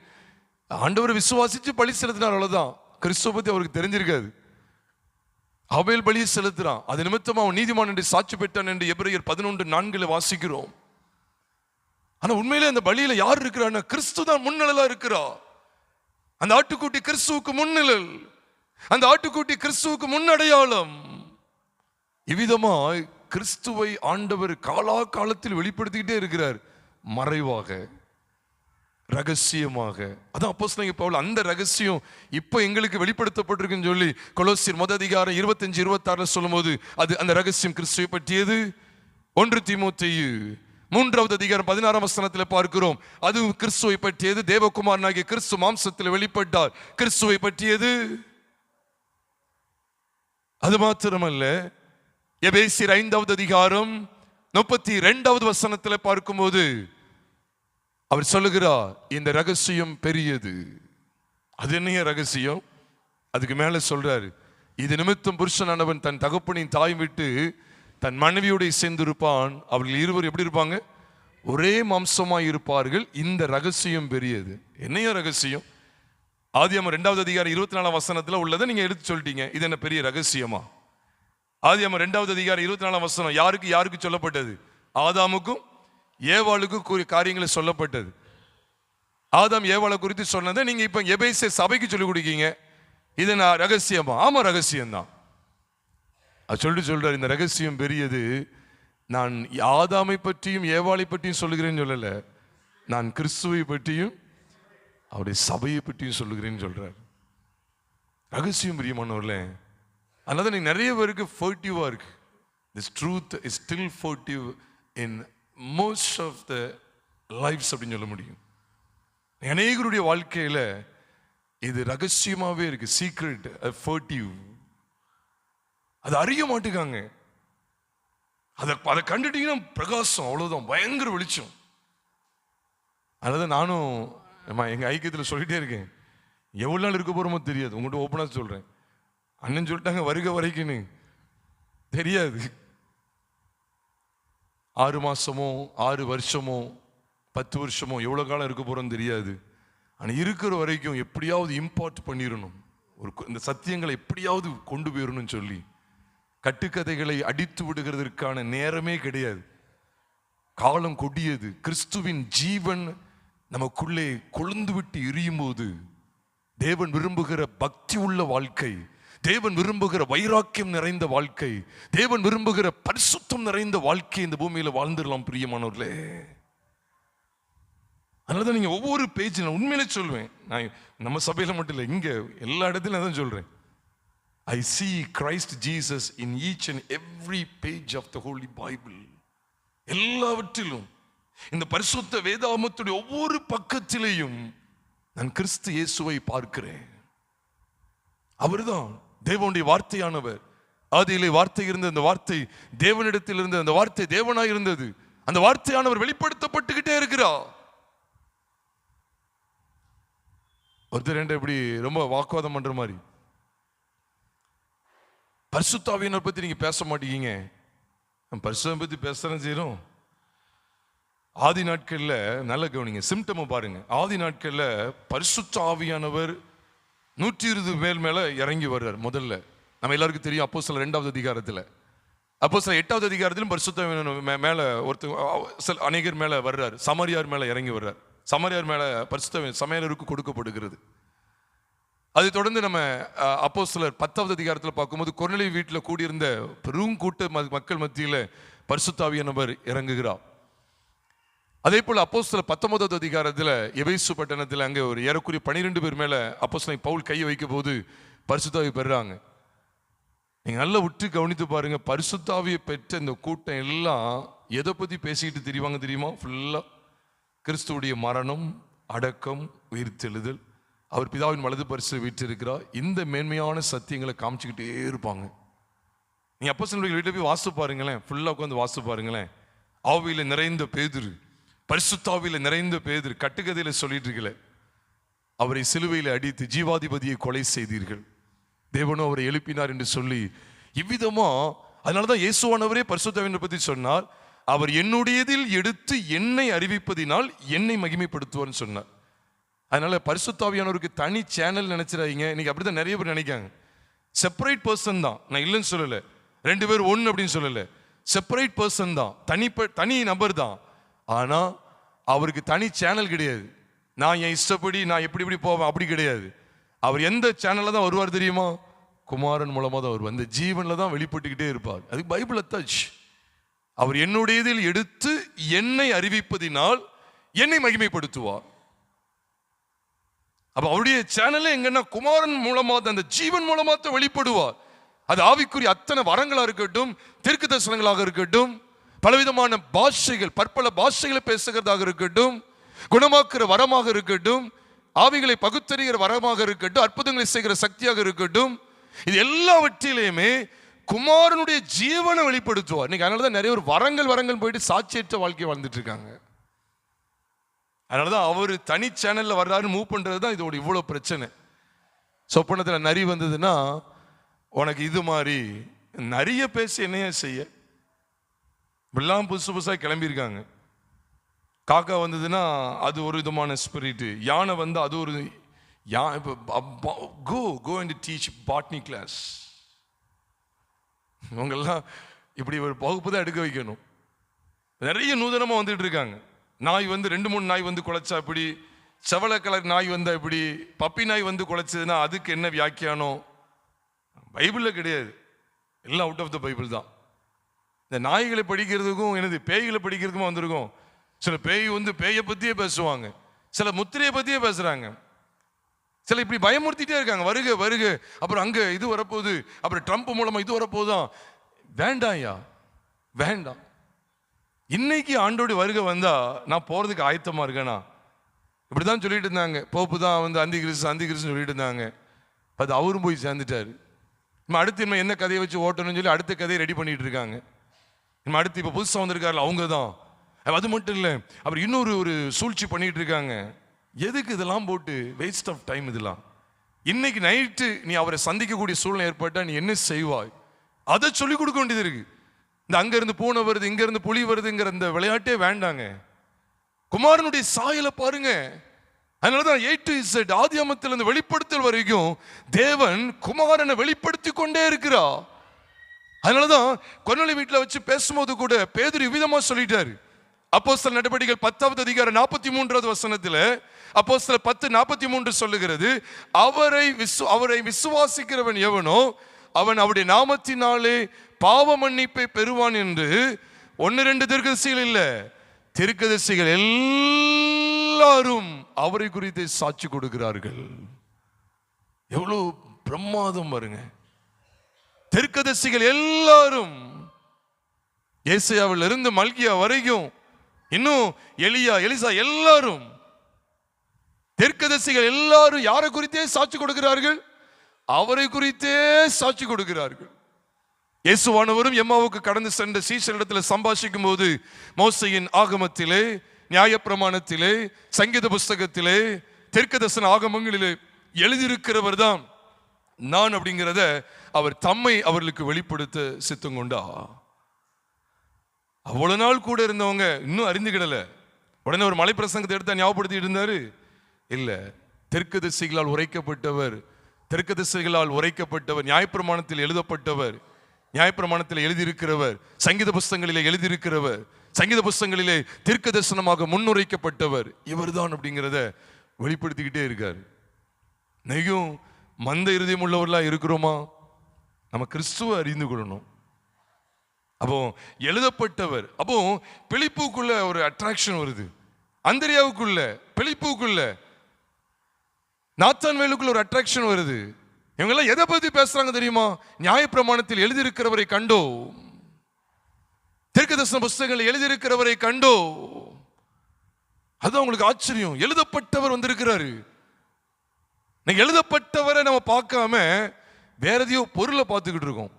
ஆண்டவர் விசுவாசிச்சு பலி செலுத்தினார், அவ்வளவுதான். கிறிஸ்துவ பத்தி அவருக்கு தெரிஞ்சிருக்காது. ஆபேல் பலியை செலுத்துறான், அது நிமித்தமா அவன் நீதிமான் என்று சாட்சி பெற்றான் என்று எபிரேயர் 11:4 வாசிக்கிறோம். ஆனா உண்மையிலே அந்த பலியில யார் இருக்கிறான்னா, கிறிஸ்து தான் முன்னிழலா இருக்கிறா. அந்த ஆட்டுக்குட்டி கிறிஸ்துவுக்கு முன்னிழல், அந்த ஆட்டுக்குட்டி கிறிஸ்துவுக்கு முன்னடையாளம். இவ்விதமாய் கிறிஸ்துவை ஆண்டவர் காலா காலத்தில் வெளிப்படுத்திக்கிட்டே இருக்கிறார், மறைவாக ரகசியமாக. அதான் அப்போஸ்தலன் பவுல் அந்த ரகசியம் இப்ப எங்களுக்கு வெளிப்படுத்தப்பட்டிருக்குன்னு சொல்லி கொலோசியர் 1 அதிகாரம் 25-26 சொல்லும்போது அது அந்த ரகசியம் கிறிஸ்துவை பற்றியது. 1 தீமோத்தேயு 3வது அதிகாரம் 16ஆம் வசனத்தில் பார்க்கிறோம், அது கிறிஸ்துவை பற்றியது. தேவகுமாரனாகிய கிறிஸ்து மாம்சத்தில் வெளிப்பட்டார், கிறிஸ்துவை பற்றியது. அது மாத்திரமல்ல, எபேசியர் 5வது அதிகாரம் 32வது வசனத்தில் பார்க்கும்போது அவர் சொல்லுகிறார், இந்த ரகசியம் பெரியது. அது என்ன ரகசியம்? அதுக்கு மேல சொல்றாரு, இது நிமித்தம் புருஷனானவன் தன் தகப்பனின் தாய் விட்டு தன் மனைவியோடு சேர்ந்திருப்பான், அவர்கள் இருவர் எப்படி இருப்பாங்க? ஒரே மாம்சமாய் இருப்பார்கள். இந்த ரகசியம் பெரியது. என்னைய ரகசியம்? ஆதியாகமம் 2வது அதிகாரம் 24ஆம் வசனத்துல உள்ளதை நீங்க எடுத்து சொல்லிட்டீங்க. இது என்ன பெரிய ரகசியமா? ஆதியாகமம் 2வது அதிகாரம் 24ஆம் வசனம் யாருக்கு யாருக்கு சொல்லப்பட்டது? ஆதாமுக்கும் ஏவாளுக்கும் காரியங்களை சொல்லப்பட்டது. ஆதாம் ஏவாளை குறித்து சொன்னதை நீங்க இப்ப எபேசிய சபைக்கு சொல்லிக் கொடுக்கீங்க. இது நான் ரகசியமா? ஆமா, ரகசியம்தான். அது சொல்லிட்டு சொல்றாரு, இந்த ரகசியம் பெரியது. நான் ஆதாமை பற்றியும் ஏவாளை பற்றியும் சொல்லுகிறேன்னு சொல்லல, நான் கிறிஸ்துவை பற்றியும் அவருடைய சபையை பற்றியும் சொல்லுகிறேன்னு சொல்றாரு. ரகசியம் பிரியமானவர்களே. அதனால நீங்க நிறைய பேருக்கு ஃபர்டிவா இருக்கு. This truth is still furtive in most of the lives அப்படின்னு சொல்ல முடியும். அநேகருடைய வாழ்க்கையில இது ரகசியமாவே இருக்கு, சீக்ரெட், ஃபர்டிவ். அதை அறிய மாட்டுக்காங்க. அதை கண்டுட்டீங்கன்னா பிரகாசம், அவ்வளவுதான், பயங்கர வெளிச்சம். அதனால நானும் எங்கள் ஐக்கியத்தில் சொல்லிட்டே இருக்கேன், எவ்வளோ நாள் இருக்க போகிறோமோ தெரியாது. உங்கள்கிட்ட ஓப்பனாக சொல்கிறேன், அண்ணன் சொல்லிட்டாங்க வருக வரைக்குன்னு தெரியாது. 6 மாதமோ 6 வருஷமோ 10 வருஷமோ எவ்வளோ காலம் இருக்க போகிறோன்னு தெரியாது. ஆனால் இருக்கிற வரைக்கும் எப்படியாவது இம்பார்ட் பண்ணிடணும், இந்த சத்தியங்களை எப்படியாவது கொண்டு போயிடணும்னு சொல்லி கட்டுக்கதைகளை அடித்து விடுகிறதற்கான நேரமே கிடையாது. காலம் கொடியது. கிறிஸ்துவின் ஜீவன் நமக்குள்ளே கொழுந்து விட்டு எரியும் போது தேவன் விரும்புகிற பக்தி உள்ள வாழ்க்கை, தேவன் விரும்புகிற வைராக்கியம் நிறைந்த வாழ்க்கை, தேவன் விரும்புகிற பரிசுத்தம் நிறைந்த வாழ்க்கை இந்த பூமியில வாழ்ந்துடலாம் பிரியமானவர்களே. அதனாலதான் நீங்க ஒவ்வொரு பேஜ் நான் உண்மையிலே சொல்வேன், நான் நம்ம சபையில மட்டும் இல்லை, இங்க எல்லா இடத்துலையும் தான் சொல்றேன், I see Christ Jesus in each and every page of the Holy Bible. எல்லாவற்றிலும் இந்த பரிசுத்த வேதாகமத்துடைய ஒவ்வொரு பக்கத்திலேயும் நான் கிறிஸ்து இயேசுவை பார்க்கிறேன். அவர்தான் தேவனுடைய வார்த்தையானவர். ஆதியிலே வார்த்தை இருந்த அந்த வார்த்தை தேவனிடத்தில் இருந்த அந்த வார்த்தை தேவனாய் இருந்தது. அந்த வார்த்தையானவர் வெளிப்படுத்தப்பட்டுக்கிட்டே இருக்கிறார். ஒருத்தர் ரெண்டு எப்படி ரொம்ப வாக்குவாதம் பண்ற மாதிரி, பரிசுத்த ஆவியானவரை பத்தி நீங்க பேச மாட்டீங்க. பரிசுத்தம் பத்தி பேசுறேன் செய்யறோம். ஆதி நாட்கள்ல நல்ல கவனிங்க, சிம்டம் பாருங்க. ஆதி நாட்கள்ல பரிசுத்த ஆவியானவர் 120 பேர் மேல இறங்கி வர்றார். முதல்ல நம்ம எல்லாருக்கும் தெரியும், அப்போஸ்தலர் 2வது அதிகாரத்துல, அப்போஸ்தலர் 8வது அதிகாரத்திலும் பரிசுத்த ஆவியானவர் மேல ஒருத்தர் அநேகர் மேல வர்றார். சமாரியார் மேல இறங்கி வர்றார். சமாரியார் மேல பரிசுத்த சமையலருக்கு கொடுக்கப்படுகிறது. அதை தொடர்ந்து நம்ம அப்போஸ்தலர் 10வது அதிகாரத்தில் பார்க்கும்போது கொர்நேலியு வீட்டில் கூடியிருந்த பெரும் கூட்ட மக்கள் மத்தியில் பரிசுத்த ஆவியானவர் இறங்குகிறார். அதே போல் அப்போஸ்தலர் 19வது அதிகாரத்தில் எபேசு பட்டணத்தில் அங்கே ஒரு ஏறக்குறைய 12 பேர் மேல அப்போஸ்தலன் பவுல் கையை வைக்கும் போது பரிசுத்த ஆவி பெறுறாங்க. நீங்க நல்லா விட்டு கவனித்து பாருங்க, பரிசுத்த ஆவியை பெற்ற இந்த கூட்டம் எல்லாம் எதை பத்தி பேசிக்கிட்டு தெரியுவாங்க தெரியுமா? ஃபுல்லா கிறிஸ்துவுடைய மரணம், அடக்கம், உயிர்த்தெழுதல், அவர் பிதாவின் வலது பரிசு வீற்றிருக்கிறார், இந்த மேன்மையான சத்தியங்களை காமிச்சுக்கிட்டே இருப்பாங்க. நீங்க அப்போஸ்தலர்கள் வீட்டில் போய் வாசித்து பாருங்களேன், ஃபுல்லா உட்காந்து வாசித்து பாருங்களேன். ஆவியில நிறைந்த பேதுரு, பரிசுத்தாவியில நிறைந்த பேதுரு கட்டுக்கதையில சொல்லிட்டு இருக்கல, அவரை சிலுவையில் அடித்து ஜீவாதிபதியை கொலை செய்தீர்கள், தேவனோ அவரை எழுப்பினார் என்று சொல்லி இவ்விதமா. அதனாலதான் இயேசுவானவரே பரிசுத்தாவியை பத்தி சொன்னார், அவர் என்னுடையதில் எடுத்து என்னை அறிவிப்பதினால் என்னை மகிமைப்படுத்துவார்னு சொன்னார். அதனால பரிசுத்தாவியானவருக்கு தனி சேனல் நினைச்சிடாதீங்க. இன்னைக்கு அப்படிதான் நிறைய பேர் நினைக்காங்க. செப்பரேட் பர்சன் தான், நான் இல்லைன்னு சொல்லல, 2 பேர் ஒன்று அப்படின்னு சொல்லல, செப்பரேட் பர்சன் தான், தனி நபர் தான். ஆனா அவருக்கு தனி சேனல் கிடையாது. நான் என் இஷ்டப்படி நான் எப்படி போவேன் அப்படி கிடையாது. அவர் எந்த சேனல்ல தான் வருவார் தெரியுமா? குமாரன் மூலமா தான் வருவார். அந்த ஜீவன்ல தான் வெளிப்பட்டுக்கிட்டே இருப்பார். அதுக்கு பைபிள் அத்தாச்சு. அவர் என்னுடையதில் எடுத்து என்னை அறிவிப்பதினால் என்னை மகிமைப்படுத்துவார். அப்ப அவருடைய சேனல் எங்கன்னா குமாரன் மூலமா அந்த ஜீவன் மூலமா தான் வெளிப்படுவார். அது ஆவிக்குரிய அத்தனை வரங்களா இருக்கட்டும், தீர்க்க தரிசனங்களாக இருக்கட்டும், பலவிதமான பாஷைகள், பற்பல பாஷைகளை பேசுகிறதாக இருக்கட்டும், குணமாக்குற வரமாக இருக்கட்டும், ஆவிகளை பகுத்தறிகிற வரமாக இருக்கட்டும், அற்புதங்களை செய்கிற சக்தியாக இருக்கட்டும், இது எல்லாவற்றிலையுமே குமாரனுடைய ஜீவனை வெளிப்படுத்துவார். இன்னைக்கு அதனாலதான் நிறைய ஒரு வரங்கள் போயிட்டு சாட்சியற்ற வாழ்க்கையை வாழ்ந்துட்டு இருக்காங்க. அதனாலதான் அவர் தனி சேனல்ல வர்றாரு, மூவ் பண்றதுதான் இதோட இவ்வளவு பிரச்சனை. சொப்பனத்துல நரி வந்ததுன்னா உனக்கு இது மாதிரி நிறைய பேசி என்னைய செய்ய, இப்படிலாம் புதுசாக கிளம்பியிருக்காங்க. காக்கா வந்ததுன்னா அது ஒரு விதமான ஸ்பிரிட், யானை வந்து அது ஒரு go and teach botany class. இவங்கெல்லாம் இப்படி ஒரு வகுப்பு தான் எடுக்க வைக்கணும். நிறைய நூதனமா வந்துட்டு இருக்காங்க. நாய் வந்து 2-3 நாய் வந்து குலைச்சா இப்படி, செவல கலர் நாய் வந்தா இப்படி, பப்பி நாய் வந்து குலைச்சதுன்னா அதுக்கு என்ன வியாக்கியானம்? பைபிள்ல கிடையாது, எல்லாம் அவுட் ஆஃப் த பைபிள் தான். இந்த நாய்களை படிக்கிறதுக்கும் என்னது பேய்களை படிக்கிறதுக்கும் வந்திருக்கும். சில பேய் வந்து பேயை பத்தியே பேசுவாங்க, சில முத்திரையை பத்தியே பேசுறாங்க, சில இப்படி பயமுறுத்திட்டே இருக்காங்க, வருக வருக, அப்புறம் அங்க இது வரப்போகுது, அப்புறம் ட்ரம்ப் மூலமா இது வரப்போகுதான். வேண்டாம்யா, வேண்டாம். இன்னைக்கு ஆண்டோடைய வருகை வந்தா நான் போறதுக்கு ஆயத்தமா இருக்கேனா? இப்படிதான் சொல்லிட்டு இருந்தாங்க. போப்பு தான் வந்து அந்தி கிறிஸ்து சொல்லிட்டு இருந்தாங்க. அது அவரும் போய் சேர்ந்துட்டாரு. நம்ம அடுத்து என்ன கதையை வச்சு ஓட்டணும்னு சொல்லி அடுத்த கதையை ரெடி பண்ணிட்டு இருக்காங்க. நம்ம அடுத்து இப்ப புதுசா வந்திருக்காருல அவங்க தான் அது மட்டும் இல்லை, அவர் இன்னொரு சூழ்ச்சி பண்ணிட்டு இருக்காங்க. எதுக்கு இதெல்லாம் போட்டு வேஸ்ட் ஆஃப் டைம் இதெல்லாம்? இன்னைக்கு நைட்டு நீ அவரை சந்திக்கக்கூடிய சூழ்நிலை ஏற்பட்டா நீ என்ன செய்வாய்? அதை சொல்லிக் கொடுக்க வேண்டியது இருக்கு. இந்த அங்க இருந்து பூனை வருது, இங்க இருந்து புலி வருதுங்கிற இந்த விளையாட்டே வேண்டாங்க. குமாரனுடைய சாயலை பாருங்க. அதனாலதான் A to Z ஆதியாகமத்தில் இருந்து வெளிப்படுத்தல் வரைக்கும் தேவன் குமாரனை வெளிப்படுத்தி கொண்டே இருக்கிறார். அதனாலதான் கொர்நேலிய வீட்டில் வச்சு பேசும்போது கூட பேதுரு விதமா சொல்லிட்டாரு. அப்போஸ்தலர் நடபடிகள் 10வது அதிகாரம் 43வது வசனத்தில் அப்போஸ்தலர் 10:43 சொல்லுகிறது, அவரை விசுவாசிக்கிறவன் எவனோ அவன் அவருடைய நாமத்தினாலே பாவ மன்னிப்பை பெறுவான் என்று 1-2 தீர்க்கதரிசிகள் இல்ல, தீர்க்கதரிசிகள் எல்லாரும் அவரை குறித்து சாட்சி கொடுக்கிறார்கள். எவ்வளவு பிரமாதம் பாருங்க. தீர்க்கதரிசிகள் எல்லாரும், ஏசாயாவில் இருந்து மல்கியா வரைக்கும், இன்னும் எலிசா எல்லாரும், தீர்க்கதரிசிகள் எல்லாரும் யாரை குறித்தே சாட்சி கொடுக்கிறார்கள்? அவரை குறித்தே சாட்சி கொடுக்கிறார்கள். இயேசுவானவரும் எம்மாவுக்கு கடந்து சென்ற சீஷரிடத்தில் சம்பாஷிக்கும் போது மோசையின் ஆகமத்திலே, நியாயப்பிரமாணத்திலே, சங்கீத புஸ்தகத்திலே, தீர்க்கதரிசன ஆகமங்களிலே எழுதியிருக்கிறவர் தான் நான் அப்படிங்கிறத அவர் தம்மை அவர்களுக்கு வெளிப்படுத்த சித்தம் கொண்டா. அவ்வளவு நாள் கூட இருந்தவங்க இன்னும் அறிந்துகிடல. உடனே ஒரு மலை பிரசங்கத்தை எடுத்தா ஞாபகப்படுத்திட்டு இருந்தாரு. இல்ல, தீர்க்கதரிசிகளால் உரைக்கப்பட்டவர், நியாயப்பிரமாணத்தில் எழுதப்பட்டவர், நியாயப்பிரமாணத்தில் எழுதியிருக்கிறவர், சங்கீத புஸ்தகங்களிலே எழுதியிருக்கிறவர், சங்கீத புஸ்தகங்களிலே தீர்க்க தரிசனமாக முன்னுரைக்கப்பட்டவர் இவர்தான் அப்படிங்கிறத வெளிப்படுத்திக்கிட்டே இருக்காரு. நெய்யும் மந்த இருதயம் உள்ளவர்களா இருக்கிறோமா? நம்ம கிறிஸ்துவ அறிந்து கொள்ளணும். அப்போ எழுதப்பட்டவர். அப்போ பிலிப்புக்குள்ள ஒரு அட்ராக்ஷன் வருது, அந்திரியாவுக்குள்ள, பிலிப்புக்குள்ள, நாத்தான்வேலுக்குள்ள ஒரு அட்ராக்ஷன் வருது. இவங்க எல்லாம் எதை பத்தி பேசுறாங்க தெரியுமா? நியாயப்பிரமாணத்தில் எழுதியிருக்கிறவரை கண்டோ, தீர்க்கதரிசன புஸ்தகங்கள் எழுதியிருக்கிறவரை கண்டோ. அது அவங்களுக்கு ஆச்சரியம். எழுதப்பட்டவர் வந்திருக்கிறாரு. எழுதப்பட்டவரை நம்ம பார்க்காம வேற எதையோ பொருளை பார்த்துக்கிட்டு இருக்கோம்.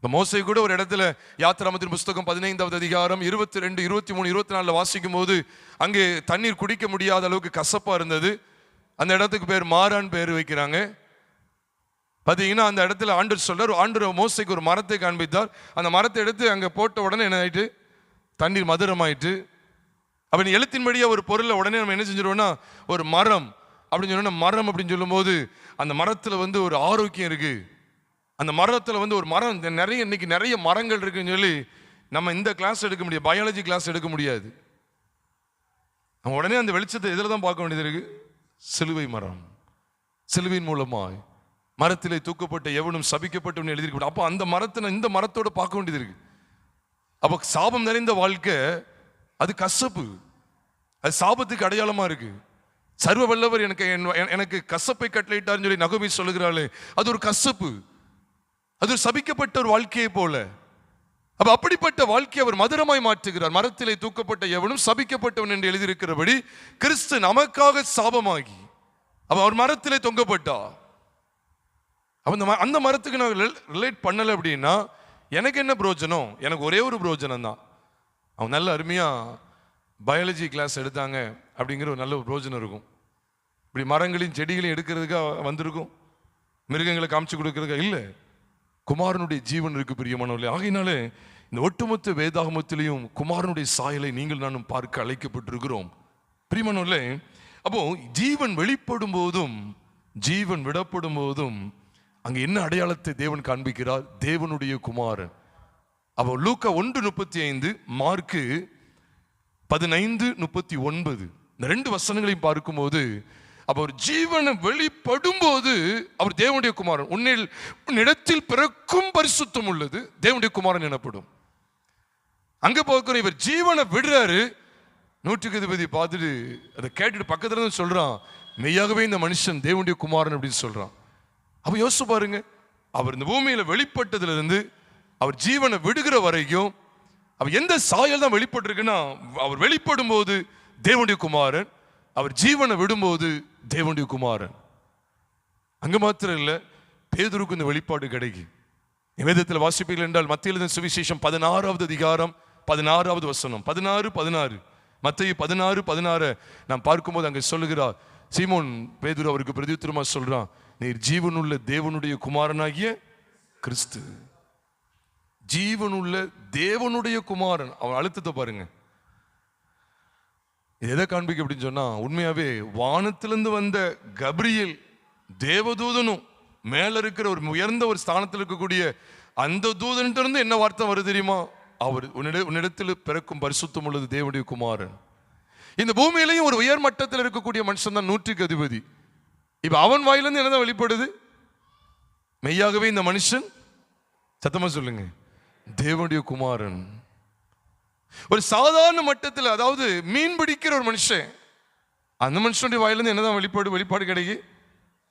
மோசே கூட ஒரு இடத்துல யாத்திராமத்தின் புஸ்தகம் 15வது அதிகாரம் 22, 23, 24 வாசிக்கும் போது அங்கே தண்ணீர் குடிக்க முடியாத அளவுக்கு கசப்பா இருந்தது. அந்த இடத்துக்கு பேர் மாரான் பேர் வைக்கிறாங்க. பார்த்தீங்கன்னா அந்த இடத்துல ஆண்டவர் சொல்றார், ஆண்டவர் மோசைக்கு ஒரு மரத்தை காண்பித்தார். அந்த மரத்தை எடுத்து அங்கே போட்ட உடனே என்ன ஆயிட்டு? தண்ணீர் மதுரமாயிட்டு. அப்ப எழுத்தின்படியா ஒரு பொருளை உடனே நம்ம என்ன செஞ்சிருவோம்னா, ஒரு மரம் அப்படின்னு சொன்னா, மரம் அப்படின்னு சொல்லும் போது அந்த மரத்துல ஒரு ஆரோக்கியம் இருக்கு. அந்த மரத்துல ஒரு மரம் இன்னைக்கு நிறைய மரங்கள் இருக்குன்னு சொல்லி நம்ம இந்த கிளாஸ் எடுக்க முடியாது, பயாலஜி கிளாஸ் எடுக்க முடியாது. நம்ம உடனே அந்த வெளிச்சத்தை இதில் தான் பார்க்க வேண்டியது இருக்கு. சிலுவை மரம், சிலுவையின் மூலமாய் மரத்திலே தூக்கப்பட்ட எவனும் சபிக்கப்பட்டவன் எழுதியிருக்க. அப்போ அந்த மரத்தை இந்த மரத்தோட பார்க்க வேண்டியது இருக்கு. அப்போ சாபம் நிறைந்த வாழ்க்கை அது கசப்பு, அது சாபத்துக்கு அடையாளமா இருக்கு. சர்வ வல்லவர் எனக்கு கசப்பை கட்டளையிட்டார்னு சொல்லி நகோமி சொல்லுகிறாளே, அது ஒரு கசப்பு, அது ஒரு சபிக்கப்பட்ட ஒரு வாழ்க்கையை போல. அப்ப அப்படிப்பட்ட வாழ்க்கையை அவர் மதுரமாய் மாற்றுகிறார். மரத்திலே தூக்கப்பட்ட எவனும் சபிக்கப்பட்டவன் என்று எழுதியிருக்கிறபடி கிறிஸ்து நமக்காக சாபமாகி அப்ப அவர் மரத்திலே தொங்கப்பட்டா. அந்த மரத்துக்கு நான் ரிலேட் பண்ணல அப்படின்னா எனக்கு என்ன பிரயோஜனம்? எனக்கு ஒரே ஒரு பிரயோஜனம் தான். அவங்க நல்ல அருமையா பயாலஜி கிளாஸ் எடுத்தாங்க அப்படிங்கிற ஒரு நல்ல ஒரு பிரயோஜனம் இருக்கும். இப்படி மரங்களையும் செடிகளையும் எடுக்கிறதுக்காக வந்திருக்கும், மிருகங்களை காமிச்சு கொடுக்கறதுக்காக இல்லை. குமாரனுடைய ஜீவன் இருக்கு பிரியமானவர்களே. ஆகையினாலே இந்த ஒட்டுமொத்த வேதாகமத்திலையும் குமாரனுடைய சாயலை நீங்கள் நானும் பார்க்க அழைக்கப்பட்டிருக்கிறோம் பிரியமானவர்களே. அப்போ ஜீவன் வெளிப்படும் போதும் ஜீவன் விடப்படும் போதும் அங்க என்ன அடையாளத்தை தேவன் காண்பிக்கிறார்? தேவனுடைய குமாரன். அப்போ லூக்கா 1:35, மார்க்கு 15:39 இந்த 2 வசனங்களையும் பார்க்கும்போது அப்ப ஒரு ஜீவனை வெளிப்படும் போது அவர் தேவனுடைய குமாரன். உன்னிடத்தில் பிறக்கும் பரிசுத்தம் உள்ளது தேவனுடைய குமாரன் எனப்படும். அங்க பார்க்கிற இவர் ஜீவனை விடுறாரு. 100க்கு அதிபதி பார்த்துட்டு அதை கேட்டுட்டு பக்கத்துல இருந்து சொல்றான், மெய்யாகவே இந்த மனுஷன் தேவனுடைய குமாரன் அப்படின்னு சொல்றான். அப்ப யோசிச்சு பாருங்க, அவர் இந்த பூமியில வெளிப்பட்டதுல இருந்து அவர் ஜீவனை விடுகிற வரைக்கும் அவர் எந்த சாயல் தான் வெளிப்பட்டிருக்குன்னா, அவர் வெளிப்படும் போது தேவனுடைய குமாரன், அவர் ஜீவனை விடும்போது தேவனுடைய குமாரன். அங்க மாத்திரம் இல்ல, பேதுருக்கு இந்த வெளிப்பாடு கிடைக்கும். வேதத்தில் வாசிப்பீர்கள் என்றால் மத்திய எழுதின சுவிசேஷம் 16வது அதிகாரம் 16வது வசனம், 16 மத்தேயு 16 நாம் பார்க்கும்போது அங்கே சொல்லுகிறார், சீமோன் பேதுரு அவருக்கு பிரதியுத்தரமா சொல்றான், நீர் ஜீவனுள்ள தேவனுடைய குமாரனாகிய கிறிஸ்து. ஜீவனுள்ள தேவனுடைய குமாரன். அவன் அழுத்தத்தை பாருங்க. எதை காண்பிக்க அப்படின்னு சொன்னா, உண்மையாவே வானத்திலிருந்து வந்த கப்ரியேல் தேவதூதனும் மேல இருக்கிற ஒரு உயர்ந்த ஒரு ஸ்தானத்தில் இருக்கக்கூடிய அந்த தூதன்ட்டு இருந்து என்ன வார்த்தை வருது தெரியுமா? அவர் உன்னிடத்தில் பிறக்கும் பரிசுத்தம் உள்ளது தேவனுடைய குமாரன். இந்த பூமியிலையும் ஒரு உயர் மட்டத்தில் இருக்கக்கூடிய மனுஷன் தான் 100க்கு அதிபதி. இப்ப அவன் வாயிலிருந்து என்னதான் வெளிப்படுது? மெய்யாகவே இந்த மனுஷன், சத்தமா சொல்லுங்க, தேவனுடைய குமாரன். ஒரு சாதாரண மட்டத்தில், அதாவது மீன் பிடிக்கிற ஒரு மனுஷன், அந்த மனுஷனுடைய வாயிலிருந்து என்னதான் வெளிப்பாடு கிடைக்கு?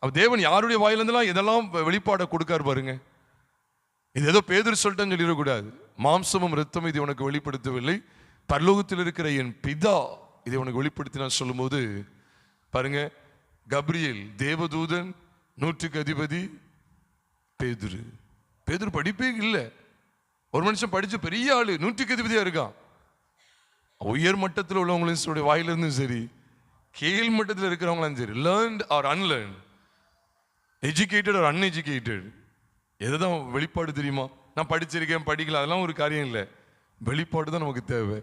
தேவன் யாருடைய வாயிலிருந்துலாம் இதெல்லாம் வெளிப்பாடை கொடுக்காரு பாருங்க. இது ஏதோ பேதுரு சொல்லிட்டேன்னு சொல்லிடக்கூடாது. மாம்சமும் இரத்தமும் இது உனக்கு வெளிப்படுத்தவில்லை, பரலோகத்தில் இருக்கிற என் பிதா இதை உனக்கு வெளிப்படுத்தினார் சொல்லும்போது பாருங்க, கப்ரியேல் தேவதூதன், 100க்கு அதிபதி பேதுரு படிப்பே இல்லை. ஒரு மனுஷன் படிச்சு பெரிய ஆளு 100க்கு அதிபதியா இருக்கான். உயர் மட்டத்தில் உள்ளவங்களுடைய வாயிலிருந்தும் சரி, கீழ் மட்டத்தில் இருக்கிறவங்களும் சரி, learnt or unlearnt, educated or uneducated, எதுதான் வெளிப்பாடு தெரியுமா? நான் படிச்சிருக்கேன் படிக்கல அதெல்லாம் ஒரு காரியம் இல்லை, வெளிப்பாடு தான் நமக்கு தேவை.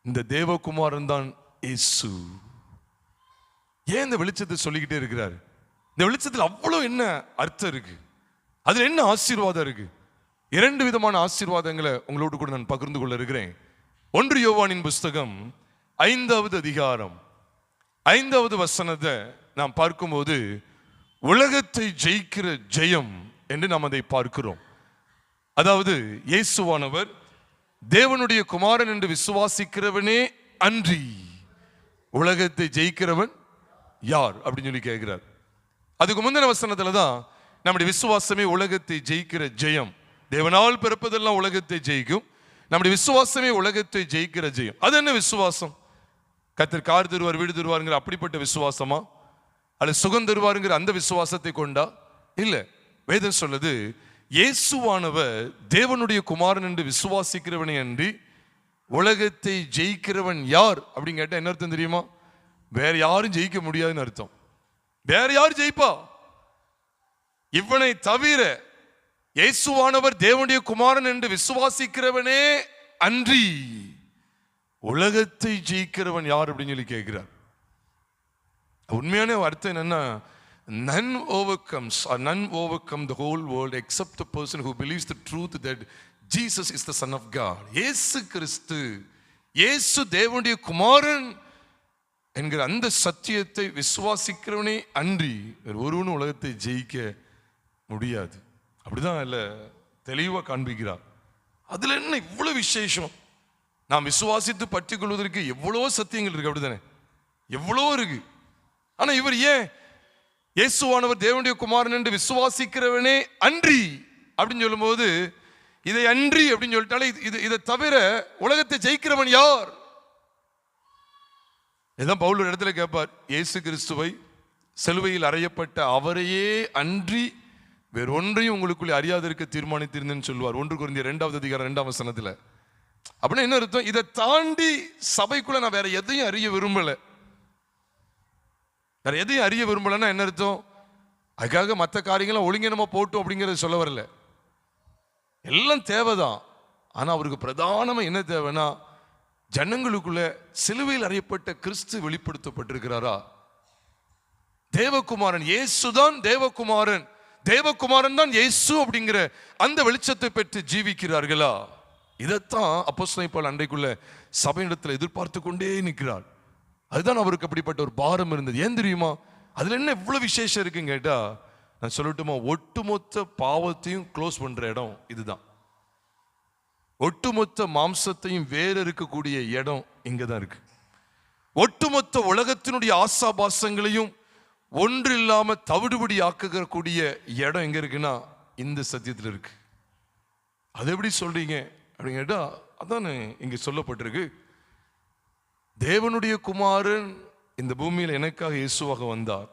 இந்த தேவகுமாரன் தான் இயேசு. ஏன் இந்த வெளிச்சத்தை சொல்லிக்கிட்டே இருக்கிறார்? இந்த வெளிச்சத்தில் அவ்வளோ என்ன அர்த்தம் இருக்கு, அதுல என்ன ஆசீர்வாதம் இருக்கு? 2 விதமான ஆசீர்வாதங்களை உங்களோடு கூட நான் பகிர்ந்து கொள்ள இருக்கிறேன். 1 யோவானின் புஸ்தகம் 5வது அதிகாரம் 5வது வசனத்தை நாம் பார்க்கும்போது, உலகத்தை ஜெயிக்கிற ஜெயம் என்று நாம் அதை பார்க்கிறோம். அதாவது இயேசுவானவர் தேவனுடைய குமாரன் என்று விசுவாசிக்கிறவனே அன்றி உலகத்தை ஜெயிக்கிறவன் யார் அப்படின்னு சொல்லி கேட்கிறார். அதுக்கு முந்தின வசனத்துல தான் நம்முடைய விசுவாசமே உலகத்தை ஜெயிக்கிற ஜெயம். தேவனால் பிறப்பதெல்லாம் உலகத்தை ஜெயிக்கும், நம்முடைய விசுவாசமே உலகத்தை ஜெயிக்கிற ஜெயம். அது என்ன விசுவாசம்? கர்த்தர் கார் தருவார், வீடு தருவாருங்கிற அப்படிப்பட்ட விசுவாசமா, அல்லது சுகம் தருவாருங்கிற அந்த விசுவாசத்தை கொண்டா? இல்ல. வேதம் சொல்லுது, இயேசுவானவர் தேவனுடைய குமாரன் என்று விசுவாசிக்கிறவனே அன்றி உலகத்தை ஜெயிக்கிறவன் யார் அப்படின்னு கேட்டா என்ன அர்த்தம் தெரியுமா? வேற யாரும் ஜெயிக்க முடியாதுன்னு அர்த்தம். வேற யார் ஜெயிப்பா? இவனை தவிர இயேசுவானவர் தேவனுடைய குமாரன் என்று விசுவாசிக்கிறவனே அன்றி உலகத்தை ஜெயிக்கிறவன் யார் அப்படின்னு சொல்லி கேட்கிறார். உண்மையான அர்த்தம் என்னன்னா, none overcomes or none overcome the whole world except the person who believes the truth that Jesus is the Son of God. இயேசு கிறிஸ்து, இயேசு தேவனுடைய குமாரன் என்கிற அந்த சத்தியத்தை விசுவாசிக்கிறவனே அன்றி ஒருவனும் உலகத்தை ஜெயிக்க முடியாது. அப்படிதான் இல்ல தெளிவா காண்பிக்கிறார். அதுல என்ன இவ்வளவு விசேஷம்? நாம் விசுவாசித்து பற்றி கொள்வதற்கு எவ்வளவோ சத்தியங்கள் இருக்கு, அப்படித்தானே? எவ்வளோ இருக்கு. ஆனா இவர் ஏன் இயேசுவானவர் தேவனுடைய குமாரன் என்று விசுவாசிக்கிறவனே அன்றி அப்படின்னு சொல்லும் போது, இதை அன்றி அப்படின்னு சொல்லிட்டாலே இதை தவிர உலகத்தை ஜெயிக்கிறவன் யார்? இதான் பவுல் ஒரு இடத்துல கேட்பார், இயேசு கிறிஸ்துவை சிலுவையில் அறையப்பட்ட அவரையே அன்றி வேற ஒன்றையும் உங்களுக்குள்ளே அறியாதிருக்க தீர்மானித்திருந்தேன்னு சொல்லுவார். 1 கொரிந்தியர் 2வது அதிகாரம் 2ஆம் வசனத்துல. அப்படின்னா என்ன அர்த்தம்? இதை தாண்டி சபைக்குள்ள நான் வேற எதையும் அறிய விரும்பல. வேற எதையும் அறிய விரும்பலன்னா என்ன அர்த்தம்? அதுக்காக மற்ற காரியங்களும் ஒழுங்கினமா போட்டோம் அப்படிங்கறத சொல்ல வரல. எல்லாம் தேவைதான். ஆனா அவருக்கு பிரதானமா என்ன தேவைன்னா, ஜனங்களுக்குள்ள சிலுவையில் அறையப்பட்ட கிறிஸ்து வெளிப்படுத்தப்பட்டிருக்கிறாரா? தேவகுமாரன் இயேசுதான் தேவகுமாரன், தேவகுமாரன் தான் இயேசு அப்படிங்கிற அந்த வெளிச்சத்தை பெற்று ஜீவிக்கிறார்களா? இதைத்தான் அப்போஸ்தலன் பவுல் அன்றைக்குள்ள சபையிடத்தில் எதிர்பார்த்து கொண்டே நிற்கிறார். அதுதான் அவருக்கு அப்படிப்பட்ட ஒரு பாரம் இருந்தது. ஏன் தெரியுமா? அதுல என்ன இவ்வளவு விசேஷம் இருக்குன்னு கேட்டா, நான் சொல்லட்டுமா, ஒட்டுமொத்த பாவத்தையும் க்ளோஸ் பண்ற இடம் இதுதான். ஒட்டுமொத்த மாம்சத்தையும் வேற இருக்கக்கூடிய இடம் இங்கதான் இருக்கு. ஒட்டுமொத்த உலகத்தினுடைய ஆசாபாசங்களையும் ஒன்று இல்லாம தவிடுபடி ஆக்கக்கூடிய இடம் எங்க இருக்குன்னா இந்த சத்தியத்தில் இருக்கு. அது எப்படி சொல்றீங்க அப்படின்னு கேட்டா, அதானே இங்க சொல்லப்பட்டிருக்கு. தேவனுடைய குமாரன் இந்த பூமியில் எனக்காக இயேசுவாக வந்தார்.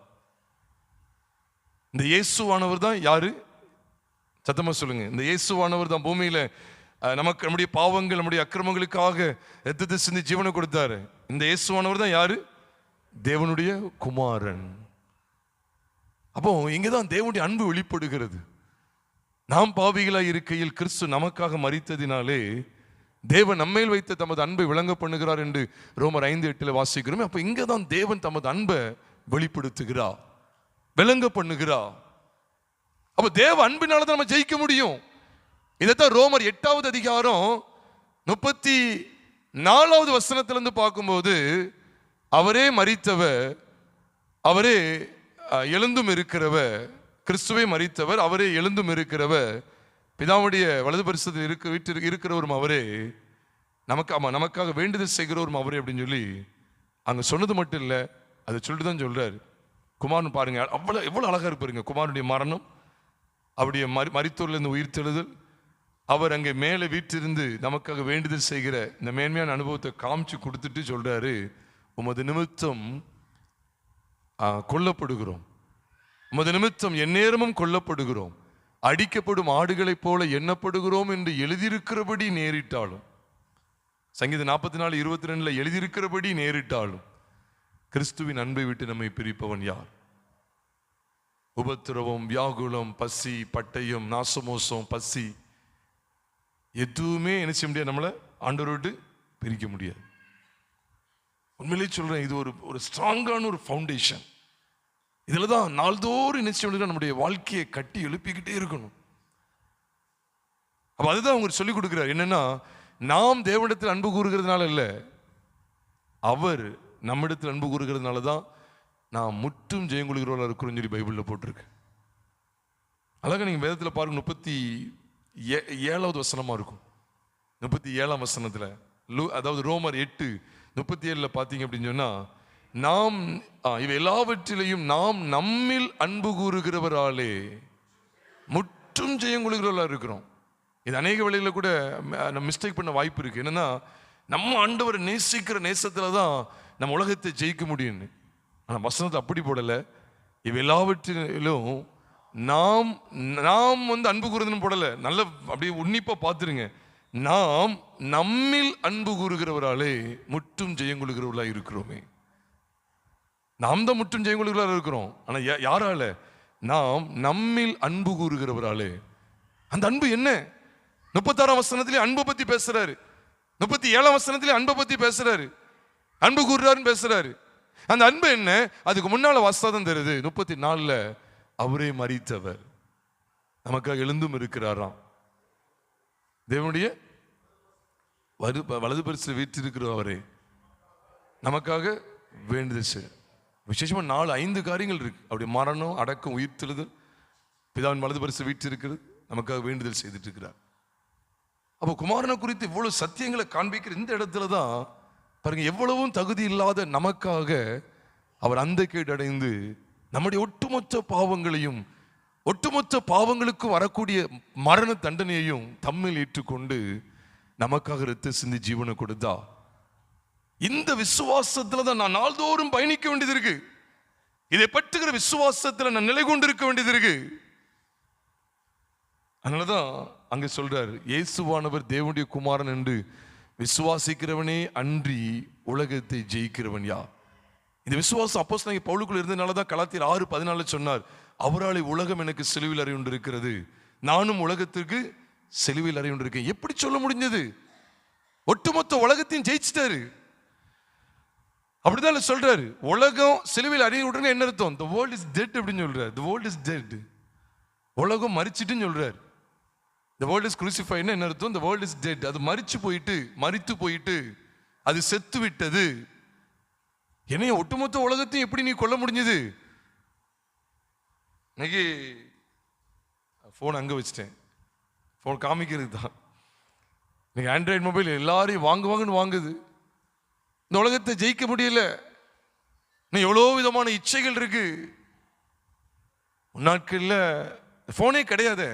இந்த இயேசுவானவர் தான் யாரு? சத்தமா சொல்லுங்க. இந்த இயேசுவானவர் தான் பூமியில நமக்கு நம்முடைய பாவங்கள் நம்முடைய அக்கிரமங்களுக்காக ரத்தத்தை சிந்தி ஜீவனை கொடுத்தாரு. இந்த இயேசுவானவர் தான் யாரு? தேவனுடைய குமாரன். அப்போ இங்கதான் தேவனுடைய அன்பு வெளிப்படுகிறது. நாம் பாவிகளாய் இருக்கையில் கிறிஸ்து நமக்காக மரித்ததினாலே தேவன் நம்மேல் வைத்த தமது அன்பை விளங்க பண்ணுகிறார் என்று ரோமர் 5:8 வாசிக்கிறோம். அப்ப இங்கதான் தேவன் தமது அன்பை வெளிப்படுத்துகிறார், விளங்க பண்ணுகிறார். அப்ப தேவ அன்பினாலதான் நம்ம ஜெயிக்க முடியும். இதைத்தான் ரோமர் 8வது அதிகாரம் 34வது வசனத்திலிருந்து பார்க்கும்போது, அவரே மரித்தவர், அவரே எழுந்தும் இருக்கிறவர், கிறிஸ்துவே மரித்தவர், அவரே எழுந்தும் இருக்கிறவர், பிதாவுடைய வலது பரிசுத்தத்தில் இருக்கிறவரும் அவரே, நமக்காக வேண்டுதல் செய்கிறவரும் அவரே அப்படின்னு சொல்லி அங்க சொன்னது மட்டும் இல்லை, அதை சொல்லிட்டு தான் சொல்றாரு. குமாரன் பாருங்க, எவ்வளவு அழகா இருப்பாருங்க. குமாரனுடைய மரணம், அவருடைய மரித்தோரிலிருந்து உயிர்த்தெழுதல், அவர் அங்கே மேலே வீட்டிலிருந்து நமக்காக வேண்டுதல் செய்கிற இந்த மேன்மையான அனுபவத்தை காமிச்சு கொடுத்துட்டு சொல்றாரு, உமது நிமித்தம் கொல்லப்படுகிறோம், உமது நிமித்தம் எந்நேரமும் கொல்லப்படுகிறோம், அடிக்கப்படும் ஆடுகளைப் போல எண்ணப்படுகிறோம் என்று எழுதியிருக்கிறபடி நேரிட்டாலும், சங்கீதம் 44:22 எழுதியிருக்கிறபடி நேரிட்டாலும் கிறிஸ்துவின் அன்பை விட்டு நம்மை பிரிப்பவன் யார்? உபத்திரவம், வியாகுலம், பசி, பட்டயம், நாசமோசம், பசி எதுவுமே என்ன செய்ய முடியாது, நம்மளை ஆண்டவரை விட்டு பிரிக்க முடியாது. உண்மையிலே சொல்றேன், இது ஒரு ஸ்ட்ராங்கான ஒரு ஃபவுண்டேஷன். இதுல தான் நாள்தோறும் என்ன செய்ய முடியாது, நம்முடைய வாழ்க்கையை கட்டி எழுப்பிக்கிட்டே இருக்கணும். அப்ப அதுதான் அவங்க சொல்லிக் கொடுக்கிறார். என்னன்னா, நாம் தேவனிடத்தில் அன்பு கூறுகிறதுனால இல்லை, அவர் நம்மிடத்தில் அன்பு கூறுகிறதுனால தான் நாம் முற்றும் ஜெயங்கொள்கிறவர்களாக இருக்கிறோம் சொல்லி பைபிளில் போட்டிருக்கு. அழகா நீங்க வேதத்தில் பாருங்க, 37வது வசனமா இருக்கும். 37ஆம் வசனத்துல, அதாவது ரோமர் 8:37 பார்த்தீங்க அப்படின்னு சொன்னா, நாம் இவை எல்லாவற்றிலையும் நாம் நம்மில் அன்பு கூறுகிறவராலே முற்றும் ஜெயங்கொள்கிறவர்களாக இருக்கிறோம். இது அநேக வேளையில கூட மிஸ்டேக் பண்ண வாய்ப்பு இருக்கு. என்னன்னா, நம்ம ஆண்டவரை நேசிக்கிற நேசத்துல தான் நம்ம உலகத்தை ஜெயிக்க முடியும்னு. ஆனா வசனத்தை அப்படி போடல. இவ் எல்லாவற்றிலும் நாம் அன்பு கூறுதுன்னு போடல. நல்ல அப்படியே உன்னிப்பா பார்த்துருங்க. நாம் நம்மில் அன்பு கூறுகிறவராலே முற்றும் ஜெயங்கொள்கிறவர்களா இருக்கிறோமே. நாம் தான் முற்றும் ஜெயங்கொள்கிறவர்களா இருக்கிறோம். ஆனா யாரால? நாம் நம்மில் அன்பு கூறுகிறவராலே. அந்த அன்பு என்ன? 36ஆம் வசனத்திலே அன்பை பத்தி பேசுறாரு, 37ஆம் வசனத்திலே அன்பை பத்தி பேசுறாரு, அன்பு கூறுறாருன்னு பேசுறாரு. அந்த அன்பு என்ன? அதுக்கு முன்னால வாஸ்தவம் தெரியுது. 34ல அவரே மரித்தவர், நமக்காக எழுந்தும் இருக்கிறாராம். தேவனுடைய வலது பரிசுல வீற்றிருக்கிற அவரே நமக்காக வேண்டுதல். விசேஷமா 4-5 காரியங்கள் இருக்கு. அப்படி மரணம், அடக்கம், உயிர்த்தெழுதல், பிதாவின் வலது பரிசுல வீற்றிருக்கிறது, நமக்காக வேண்டுதல் செய்துட்டு இருக்கிறார். அப்போ குமாரனை குறித்து இவ்வளவு சத்தியங்களை காண்பிக்கிற இந்த இடத்துல தான் பாருங்க, எவ்வளவும் தகுதி இல்லாத நமக்காக அவர் அந்த கேடடைந்து நம்முடைய ஒட்டுமொத்த பாவங்களையும் ஒட்டுமொத்த பாவங்களுக்கும் வரக்கூடிய மரண தண்டனையையும் தம்மில் ஏற்றுக்கொண்டு நமக்காக ரத்த சிந்தி ஜீவனை கொடுத்தா. இந்த விசுவாசத்துல தான் நான் நாள்தோறும் பயணிக்க வேண்டியது இருக்கு. இதை பற்றுகிற விசுவாசத்துல நான் நிலை கொண்டிருக்க வேண்டியது இருக்கு. அதனாலதான் அங்க சொல்றார், இயேசுவானவர் தேவனுடைய குமாரன் என்று விசுவாசிக்கிறவனே அன்றி உலகத்தை ஜெயிக்கிறவன் யார்? இந்த விசுவாசம் அப்போஸ்தலனாகிய பவுலுக்குள்ள இருந்ததுனாலதான் கலாத்தியர் 6:14 சொன்னார், அவராலே உலகம் எனக்கு சிலுவையில் அறையுண்டிருக்கிறது, நானும் உலகத்திற்கு சிலுவையில் அறையுண்டிருக்கேன். எப்படி சொல்ல முடிஞ்சது? ஒட்டுமொத்த உலகத்தையும் ஜெயிச்சிட்டாரு. அப்படிதான் சொல்றாரு. உலகம் சிலுவையில் அறையுண்டு என்ன அர்த்தம்? the world is dead அப்படின்னு சொல்றாரு. the world is dead, உலகம் மரிச்சிட்டுன்னு சொல்றாரு. the world is crucified என்ன அர்த்தம்? the world is dead, அது மரித்து போயிட்டு அது செத்து விட்டது. என்னைய ஒட்டுமொத்த உலகத்தையும் எப்படி நீ கொல்ல முடிஞ்சது? இன்னைக்கு போன் அங்க வச்சுட்டேன், போன் காமிக்கிறது தான். இன்னைக்கு ஆண்ட்ராய்டு மொபைல் எல்லாரையும் வாங்குவாங்கன்னு வாங்குது. இந்த உலகத்தை ஜெயிக்க முடியல. எவ்வளோ விதமான இச்சைகள் இருக்கு. நாட்கள்ல போனே கிடையாது,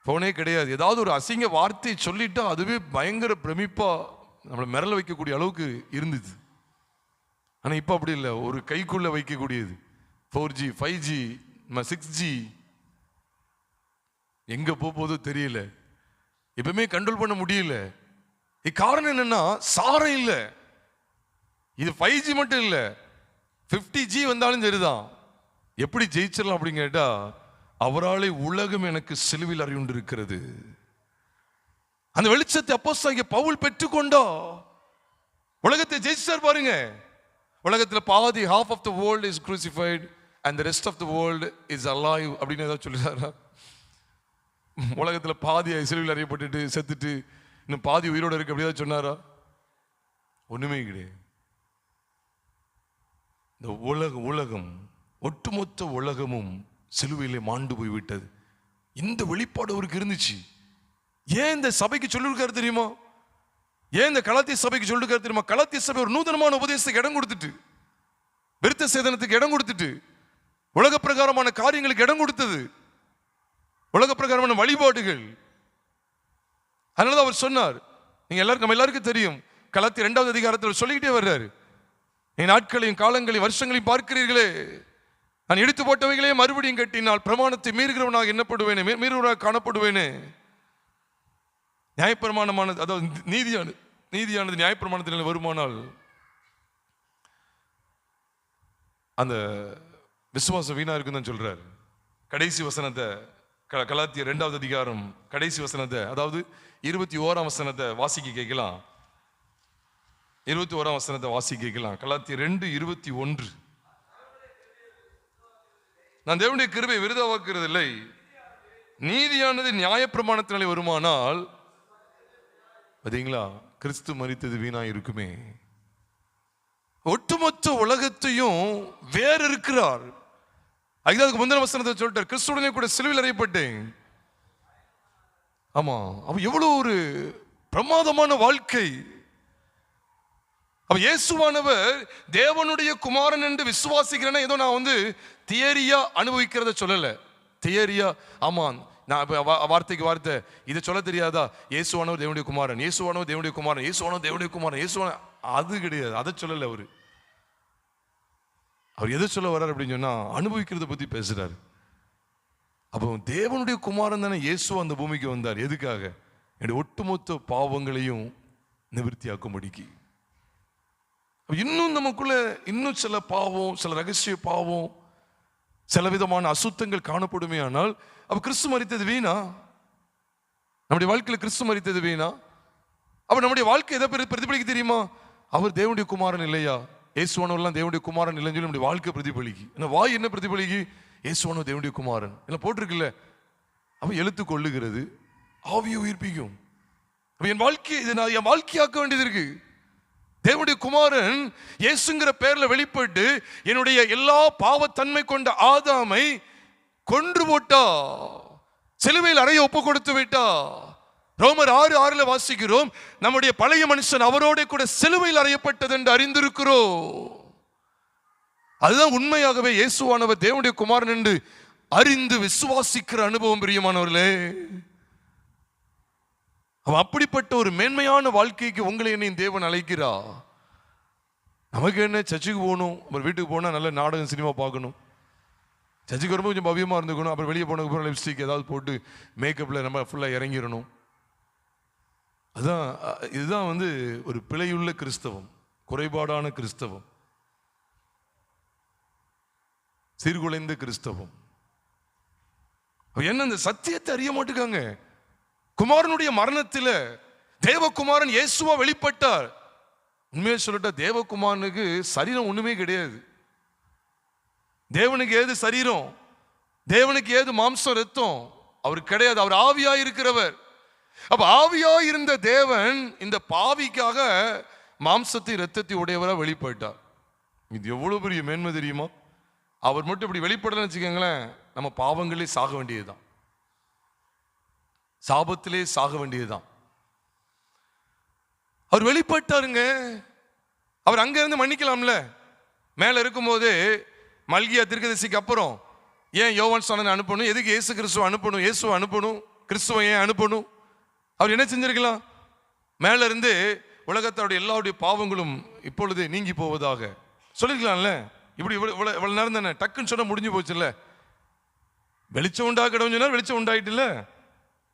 போனே கிடையாது. ஏதாவது ஒரு அசிங்க வார்த்தை சொல்லிட்டா அதுவே பயங்கர பிரமிப்பா நம்மளை மிரள வைக்கக்கூடிய அளவுக்கு இருந்தது. ஆனா இப்ப அப்படி இல்லை, ஒரு கைக்குள்ள வைக்கக்கூடியது. 4G 5G 6G எங்க போதோ தெரியல. எப்பவுமே கண்ட்ரோல் பண்ண முடியல. காரணம் என்னன்னா சாரம் இல்ல. இது 5G மட்டும் இல்ல, 50G வந்தாலும் சரிதான். எப்படி ஜெயிச்சிடலாம் அப்படின்னு கேட்டா, அவராலே உலகம் எனக்கு சிலுவையில் அறியுண்டு இருக்கிறது. அந்த வெளிச்சத்தை அப்போஸ்தலனாகிய பவுல் பெற்றுக்கொண்டா உலகத்தை ஜெயிச்சார் பாருங்க. உலகத்துல பாதி half of the world is crucified and the rest of the world is alive அப்படின்னு ஏதாவது சொல்லிட்டாரா? உலகத்துல பாதி சிலுவையில் அறியப்பட்டுட்டு செத்துட்டு இன்னும் பாதி உயிரோட இருக்கு அப்படி ஏதாவது சொன்னாரா? ஒண்ணுமே கிடையாது. இந்த உலகம் ஒட்டுமொத்த உலகமும் சிலுவையிலே மாண்டு போய்விட்டது. இந்த வெளிப்பாடு அவருக்கு இருந்துச்சு. ஏன் இந்த சபைக்கு சொல்லிருக்காரு தெரியுமா? ஏன் இந்த கலாத்திய சபைக்கு சொல்லிருக்காரு தெரியுமா? கலாத்திய சபை ஒரு நூதனமான உபதேசத்துக்கு இடம் கொடுத்துட்டு, விருத்த சேதனத்துக்கு இடம் கொடுத்துட்டு, உலக பிரகாரமான காரியங்களுக்கு இடம் கொடுத்தது, உலக பிரகாரமான வழிபாடுகள். அதனால அவர் சொன்னார், நீங்க நம்ம எல்லாருக்கும் தெரியும், கலாத்திய 2வது அதிகாரத்தில் சொல்லிக்கிட்டே வர்றாரு, நீ நாட்களையும் காலங்களையும் வருஷங்களையும் பார்க்கிறீர்களே, நான் இடித்து போட்டவைகளே மறுபடியும் கட்டினால் பிரமாணத்தை மீறுகிறவனாக எண்ணப்படுவேனே, மீறுவனாக காணப்படுவேனே. நியாயப்பிரமாணமானது, அதாவது நீதியானது நியாயப்பிரமாணத்தினால் வருமானால் அந்த விசுவாசம் வீணா இருக்குன்னு தான் சொல்றாரு. கடைசி வசனத்தை கலாத்தியர் 2வது அதிகாரம் கடைசி வசனத்தை, அதாவது 21ஆம் வசனத்தை வாசிக்க கேட்கலாம். 21ஆம் வசனத்தை வாசிக்க கேட்கலாம். கலாத்தியர் 2:21. நான் தேவனுடைய கிருபையை விருதாவாக்குறது இல்லை, நீதியானது நியாயப்பிரமாணத்தினாலே வருமானால், பாத்தீங்களா, கிறிஸ்து மரித்தது வீணா இருக்குமே. ஒட்டுமொத்த உலகத்தையும் வேற இருக்கிறார். அதுக்கு முந்தின வசனத்தை சொல்லிட்டார், கிறிஸ்துவுடனே கூட சிலுவையில் அறையப்பட்டேன். ஆமா, அவ எவ்வளவு ஒரு பிரமாதமான வாழ்க்கை. அப்ப இயேசுவானவர் தேவனுடைய குமாரன் என்று விசுவாசிக்கிறேன்னா ஏதோ நான் தியரியா அனுபவிக்கிறத சொல்லல. தியரியா, ஆமா நான் வார்த்தைக்கு வார்த்தை இதை சொல்ல தெரியாதா, இயேசுவானவர் தேவனுடைய குமாரன், இயேசுவானவர் தேவனுடைய குமாரன், இயேசுவானவர் தேவனுடைய குமாரன், இயேசுவான, அது கிடையாது. அதை சொல்லல அவரு. அவர் எதை சொல்ல வர்றார் அப்படின்னு சொன்னா அனுபவிக்கிறத பத்தி பேசுறாரு. அப்போ தேவனுடைய குமாரன் தானே இயேசு அந்த பூமிக்கு வந்தார். எதுக்காக? என்னுடைய ஒட்டுமொத்த பாவங்களையும் நிவர்த்தியாக்கும்படிக்கு. இன்னும் நமக்குள்ள இன்னும் சில பாவம், சில ரகசிய பாவம், சில விதமான அசுத்தங்கள் காணப்படுமே. ஆனால் அப்ப கிறிஸ்து மரித்தது வீணா? நம்முடைய வாழ்க்கையில கிறிஸ்து மரித்தது வீணா? அப்ப நம்முடைய வாழ்க்கை எதை பிரதிபலிக்க தெரியுமா? அவர் தேவனுடைய குமாரன் இல்லையா? இயேசுவானவர்லாம் தேவனுடைய குமாரன் இல்லைன்னு சொல்லி நம்முடைய வாழ்க்கை பிரதிபலிக்கு. என்ன வாய் என்ன பிரதிபலிக்கு? இயேசுவானவர் தேவனுடைய குமாரன் எல்லாம் போட்டிருக்குல்ல. அப்ப எழுத்து கொள்ளுகிறது, ஆவியை உயிர்ப்பிக்கும். என் வாழ்க்கையை இதை நான் என் வாழ்க்கையாக்க வேண்டியது இருக்கு. தேவனுடைய குமாரன் இயேசுங்கிற பெயர்ல வெளிப்பட்டு என்னுடைய எல்லா பாவத்தன்மை கொண்ட ஆதாமை கொன்று போட்டா, சிலுவையில் அறைய ஒப்பு கொடுத்து விட்டா. ரோமர் 6:6 வாசிக்கிறோம், நம்முடைய பழைய மனுஷன் அவரோட கூட சிலுவையில் அறையப்பட்டது என்று அறிந்திருக்கிறோம். அதுதான் உண்மையாகவே இயேசுவானவர் தேவனுடைய குமாரன் என்று அறிந்து விசுவாசிக்கிற அனுபவம். பிரியமானவர்களே, அவன் அப்படிப்பட்ட ஒரு மேன்மையான வாழ்க்கைக்கு உங்களை என்னையும் தேவன் அழைக்கிறா. நமக்கு என்ன, சர்ச்சுக்கு போகணும், அப்புறம் வீட்டுக்கு போனால் நல்ல நாடகம் சினிமா பார்க்கணும், சர்ச்சுக்கு வரும்போது கொஞ்சம் பவ்யமாக இருந்துக்கணும், அப்புறம் வெளியே போனதுக்கு அப்புறம் லிப்ஸ்டிக் ஏதாவது போட்டு மேக்கப்பில் நம்ம ஃபுல்லாக இறங்கிடணும். இதுதான் ஒரு பிழையுள்ள கிறிஸ்தவம், குறைபாடான கிறிஸ்தவம், சீர்குலைந்த கிறிஸ்தவம். என்ன, இந்த சத்தியத்தை அறிய மாட்டுக்காங்க. குமாரனுடைய மரணத்தில் தேவகுமாரன் இயேசுவா வெளிப்பட்டார். உண்மையை சொல்லட்டா, தேவகுமாரனுக்கு சரீரம் ஒண்ணுமே கிடையாது. தேவனுக்கு ஏது சரீரம், தேவனுக்கு ஏது மாம்சம் ரத்தம்? அவர் கிடையாது. அவர் ஆவியாய் இருக்கிறவர். அப்ப ஆவியாய் இருந்த தேவன் இந்த பாவிக்காக மாம்சத்தை ரத்தத்தை உடையவராக வெளிப்பட்டார். இது எவ்வளவு பெரிய மேன்மை தெரியுமா? அவர் மட்டும் இப்படி வெளிப்படலன்னு வச்சுக்கோங்களேன், நம்ம பாவங்களே சாக வேண்டியதுதான், சாபத்திலே சாக வேண்டியதுதான். அவர் வெளிப்பட்டாருங்க. அவர் அங்க இருந்து மன்னிக்கலாம்ல. மேல இருக்கும்போது மல்கியா தீர்க்கதரிசிக்கு அப்புறம் ஏன் யோவான் ஸ்நானனை அனுப்பணும்? எதுக்கு இயேசு கிறிஸ்துவ அனுப்பணும்? இயேசுவை அனுப்பணும், கிறிஸ்துவை ஏன் அனுப்பணும்? அவர் என்ன செஞ்சிருக்கலாம்? மேல இருந்து உலகத்தோடைய எல்லாருடைய பாவங்களும் இப்பொழுது நீங்கி போவதாக சொல்லிருக்கலாம்ல. இப்படி இவ்வளவு நேரம் தானே, டக்குன்னு சொன்னா முடிஞ்சு போச்சு இல்ல. வெளிச்சம் உண்டாக்கணும் சொன்னா வெளிச்சம் உண்டாயிட்டு இல்ல.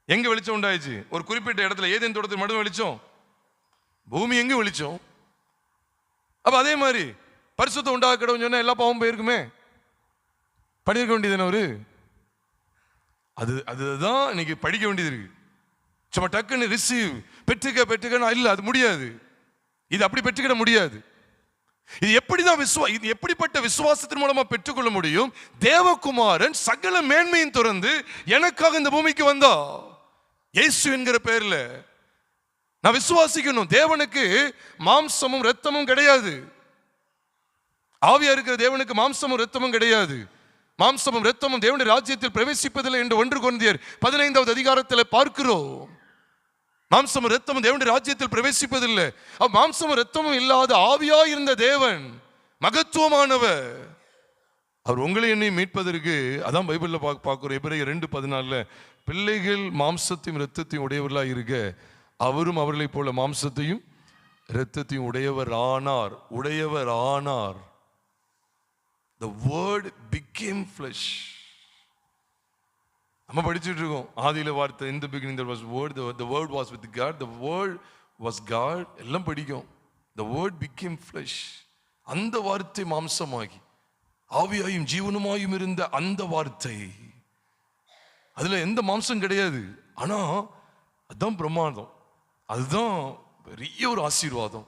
எங்க வெளிச்சம் உண்டாயிச்சு? ஒரு குறிப்பிட்ட இடத்துல, ஏதேன் தோட்டத்தில் மட்டும் வெளிச்சம், பூமி எங்க வெளிச்சம். அப்ப அதே மாதிரி பரிசுத்தம் உண்டாக கடவுள்னு சொன்னா எல்லா பாவமும் போயிருக்குமே, படிக்க வேண்டியது ஒரு அதுதான் இன்னைக்கு படிக்க வேண்டியது இருக்கு. சும்மா டக்குன்னு ரிசீவ் பெற்றுக்க இல்ல, அது முடியாது. இது அப்படி பெற்றுக்கிட முடியாது. இது எப்படிதான் இது எப்படிப்பட்ட விசுவாசத்தின் மூலமா பெற்றுக்கொள்ள முடியும்? தேவகுமாரன் சகல மேன்மையும் துறந்து எனக்காக இந்த பூமிக்கு வந்தா, இயேசு என்கிற பெயர்ல நான் விசுவாசிக்கணும். தேவனுக்கு மாம்சமும் இரத்தமும் கிடையாது. ஆவியா இருக்கிற தேவனுக்கு மாம்சமும் இரத்தமும் கிடையாது. மாம்சமும் இரத்தமும் தேவனுடைய ராஜ்யத்தில் பிரவேசிப்பதில்லை என்று 1 கொரிந்தியர் 15வது அதிகாரத்தில் பார்க்கிறோம். மாம்சமும் இரத்தமும் தேவனுடைய ராஜ்யத்தில் பிரவேசிப்பதில்லை. மாம்சமும் இரத்தமும் இல்லாத ஆவியா இருந்த தேவன் மகத்துவமானவர். அவர் உங்களை என்னை மீட்பதற்கு, அதான் பைபிள்ல பார்க்கிறோம். எபிரேயர் 2:14, பிள்ளைகள் மாம்சத்தையும் இரத்தத்தையும் உடையவர்களாக இருக்க அவரும் அவர்களை போல மாம்சத்தையும் இரத்தத்தையும் உடையவர் ஆனார். The word became flesh. நம்ம படிச்சுட்டு இருக்கோம், ஆதியில வார்த்தை, in the beginning there was word, the word was with God, the word was God, எல்லாம் படிக்கும். The word became flesh. அந்த வார்த்தை மாம்சமாகி ஆவியாயும் ஜீவனுமாயும் இருந்த அந்த வார்த்தை, அதுல எந்த மாம்சம் கிடையாது. ஆனா அதுதான் பிரமாதம், அதுதான் பெரிய ஒரு ஆசீர்வாதம்,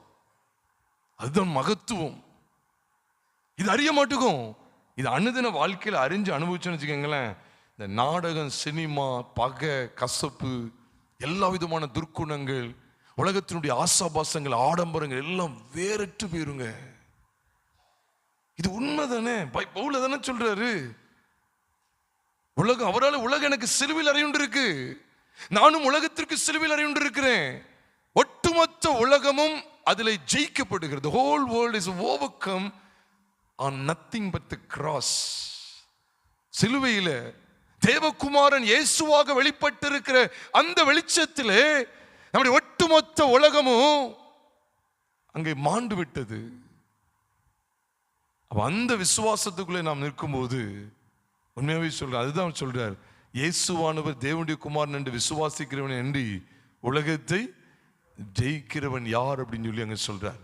அதுதான் மகத்துவம். இது அறிய மாட்டுக்கும். இது அனுதின வாழ்க்கையில் அறிஞ்சு அனுபவிச்சோன்னு வச்சுக்கோங்களேன், இந்த நாடகம், சினிமா, பகை, கசப்பு, எல்லா விதமான துர்க்குணங்கள், உலகத்தினுடைய ஆசாபாசங்கள், ஆடம்பரங்கள் எல்லாம் வேறற்று போயிருங்க. இது உண்மைதானே? பவுல் தானே சொல்றாரு, உலகம் அவரால் உலகம் எனக்கு சிலுவையில் அறையுண்டு இருக்கு, நானும் உலகத்திற்கு சிலுவையில் அறையுண்டு இருக்கிறேன். ஒட்டுமொத்த உலகமும் அதில் ஜெயிக்கப்படுகிறது. The whole world is overcome on nothing but the cross. சிலுவையில தேவகுமாரன் இயேசுவாக வெளிப்பட்டிருக்கிற அந்த வெளிச்சத்திலே நம்முடைய ஒட்டுமொத்த உலகமும் அங்கே மாண்டு விட்டது. அந்த விசுவாசத்துக்குள்ளே நாம் நிற்கும்போது உண்மையாவே சொல்ற, அதுதான் சொல்றார், இயேசுவானவர் தேவனுடைய குமாரன் என்று விசுவாசிக்கிறவன் என்று உலகத்தை ஜெயிக்கிறவன் யார் அப்படின்னு சொல்லி அங்க சொல்றார்.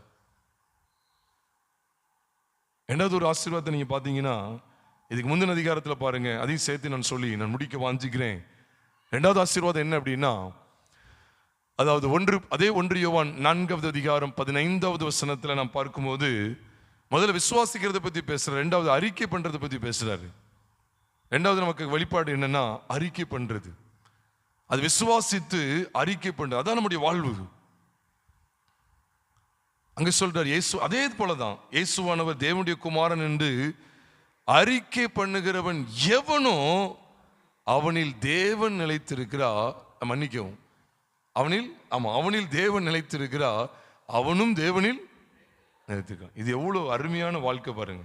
ரெண்டாவது ஒரு ஆசீர்வாதத்தை நீங்க பாத்தீங்கன்னா, இதுக்கு முந்தின அதிகாரத்தில் பாருங்க, அதையும் சேர்த்து நான் சொல்லி நான் முடிக்க வாஞ்சிக்கிறேன். ரெண்டாவது ஆசீர்வாதம் என்ன அப்படின்னா, அதாவது அதே 1 யோவான் 4வது அதிகாரம் 15வது வசனத்துல நாம் பார்க்கும்போது, முதல்ல விசுவாசிக்கிறத பத்தி பேசுறாரு, ரெண்டாவது அறிக்கை பண்றதை பத்தி பேசுறாரு. ரெண்டாவது நமக்கு வெளிப்பாடு என்னன்னா அறிக்கை பண்றது. அது விசுவாசித்து அறிக்கை பண்றது, அதான் நம்முடைய வாழ்வு. அங்க சொல்றார், இயேசு அதே போலதான், இயேசுவானவர் தேவனுடைய குமாரன் என்று அறிக்கை பண்ணுகிறவன் எவனோ அவனில் தேவன் நிலைத்திருக்கிறார். மன்னிக்கவும், அவனில் தேவன் நிலைத்திருக்கிறார், அவனும் தேவனில் நிலைத்திருக்கிறான். இது எவ்வளவு அருமையான வாழ்க்கை பாருங்க.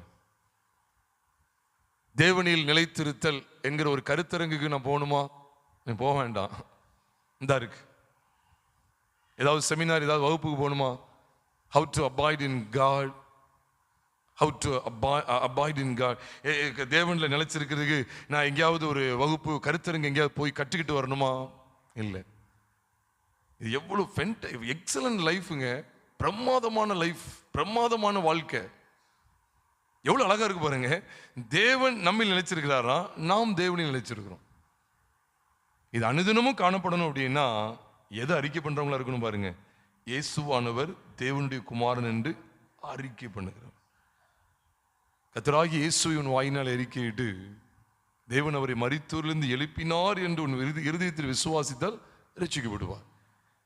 தேவனில் நிலைத்திருத்தல் என்கிற ஒரு கருத்தரங்குக்கு நான் போகணுமா? போக வேண்டாம், இந்த இருக்கு. ஏதாவது செமினார், ஏதாவது வகுப்புக்கு போகணுமா? How to abide in God, how to abide in God. தேவனில் நிலைச்சிருக்கிறதுக்கு நான் எங்கேயாவது ஒரு வகுப்பு, கருத்தரங்கு எங்கேயாவது போய் கற்றுக்கிட்டு வரணுமா? இல்லை. இது எவ்வளவு எக்ஸலன்ட் லைஃபுங்க, பிரமாதமான லைஃப், பிரமாதமான வாழ்க்கை. எவ்வளவு அழகா இருக்கு பாருங்க. தேவன் நம்மில் நிலைச்சிருக்கிறாரா, நாம் தேவனில் நிலைச்சிருக்கிறோம். இது அனுதினமும் காணப்படணும் அப்படின்னா எதை அறிக்கை பண்றவங்களா இருக்கணும் பாருங்க. இயேசுவானவர் தேவனுடைய குமாரன் என்று அறிக்கை பண்ணுகிறார். கர்த்தராகிய இயேசுவின் வாயினால் அறிக்கையிட்டு தேவன் அவரை மரித்தோரிலிருந்து எழுப்பினார் என்று உன் இருதயத்தில் விசுவாசித்தால் ரட்சிக்கப்படுவார்.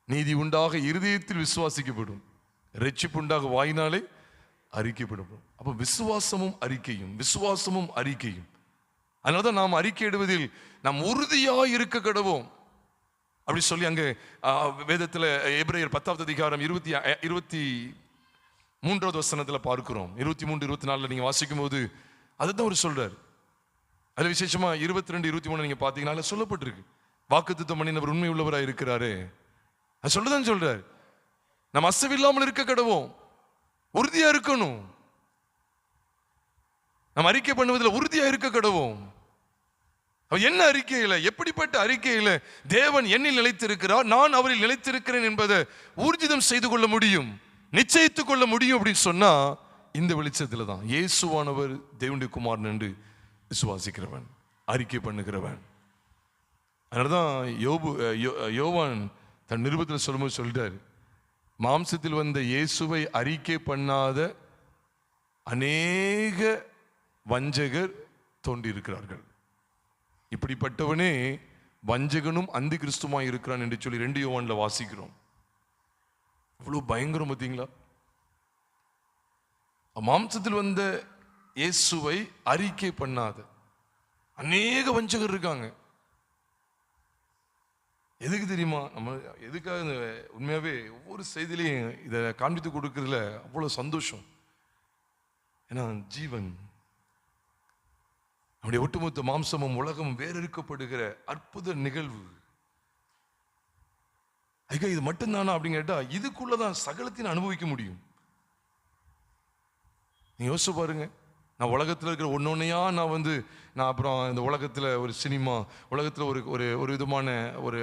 நீதி உண்டாக இருதயத்தில் விசுவாசிக்கப்படும், ரட்சிப்பு உண்டாக வாயினாலே அறிக்கைப்படும். அப்போ விசுவாசமும் அறிக்கையும். அதனாலதான் நாம் அறிக்கையிடுவதில் நாம் உறுதியாக இருக்க கடவோம் அப்படி சொல்லி அங்கே வேதத்தில் எபிரேயர் 10வது அதிகாரம் 23வது வசனத்தில் பார்க்கிறோம். 23, 24 நீங்க வாசிக்கும் போது அதுதான் அவர் சொல்றாரு. அதுல விசேஷமா 22, 23 நீங்க பாத்தீங்கன்னா சொல்லப்பட்டிருக்கு, வாக்குத்தத்தம் பண்ணினவர் உண்மை உள்ளவராக இருக்கிறாரு. அது சொல்லதான் சொல்றாரு, நம்ம அசைவில்லாமல் இருக்க கடவோம், உறுதியா இருக்கணும். நம்ம அறிக்கை பண்ணுவதில் உறுதியா இருக்க கடவோம். என்ன அறிக்கையில, எப்படிப்பட்ட அறிக்கையில தேவன் என்னில் நிலைத்திருக்கிறார், நான் அவரில் நிலைத்திருக்கிறேன் என்பதை ஊர்ஜிதம் செய்து கொள்ள முடியும், நிச்சயித்துக் கொள்ள முடியும் அப்படின்னு சொன்னா இந்த வெளிச்சத்துல தான். இயேசுவானவர் தேவனுடைய குமாரன் என்று விசுவாசிக்கிறவன், அறிக்கை பண்ணுகிறவன். அதனாலதான் யோவான் தன் நிருபத்தில் சொல்லும்போது சொல்லிட்டாரு, மாம்சத்தில் வந்த இயேசுவை அறிக்கை பண்ணாத அநேக வஞ்சகர் தோன்றியிருக்கிறார்கள், இப்படிப்பட்டவனே வஞ்சகனும் அந்தி கிறிஸ்துமாய் இருக்கிறான் என்று சொல்லி 2 யோவான்ல வாசிக்கிறோம். அவ்வளவு பயங்கரம் பார்த்தீங்களா? மாம்சத்தில் வந்த இயேசுவை அறிக்கை பண்ணாத அநேக வஞ்சகர் இருக்காங்க. எதுக்கு தெரியுமா? நம்ம எதுக்காக உண்மையாவே ஒவ்வொரு செய்திலையும் இதை காண்பித்து கொடுக்கறதுல அவ்வளவு சந்தோஷம். ஏன்னா ஜீவன், நம்முடைய ஒட்டுமொத்த மாம்சமும் உலகம் வேறறுக்கப்படுகிற அற்புத நிகழ்வு. ஐயா இது மட்டும்தானா அப்படின்னு கேட்டா இதுக்குள்ளதான் சகலத்தையும் அனுபவிக்க முடியும். நீ யோசிச்சு பாருங்க, நான் உலகத்தில் இருக்கிற ஒன்னொன்னையா நான் அப்புறம் இந்த உலகத்தில் ஒரு சினிமா, உலகத்தில் ஒரு விதமான ஒரு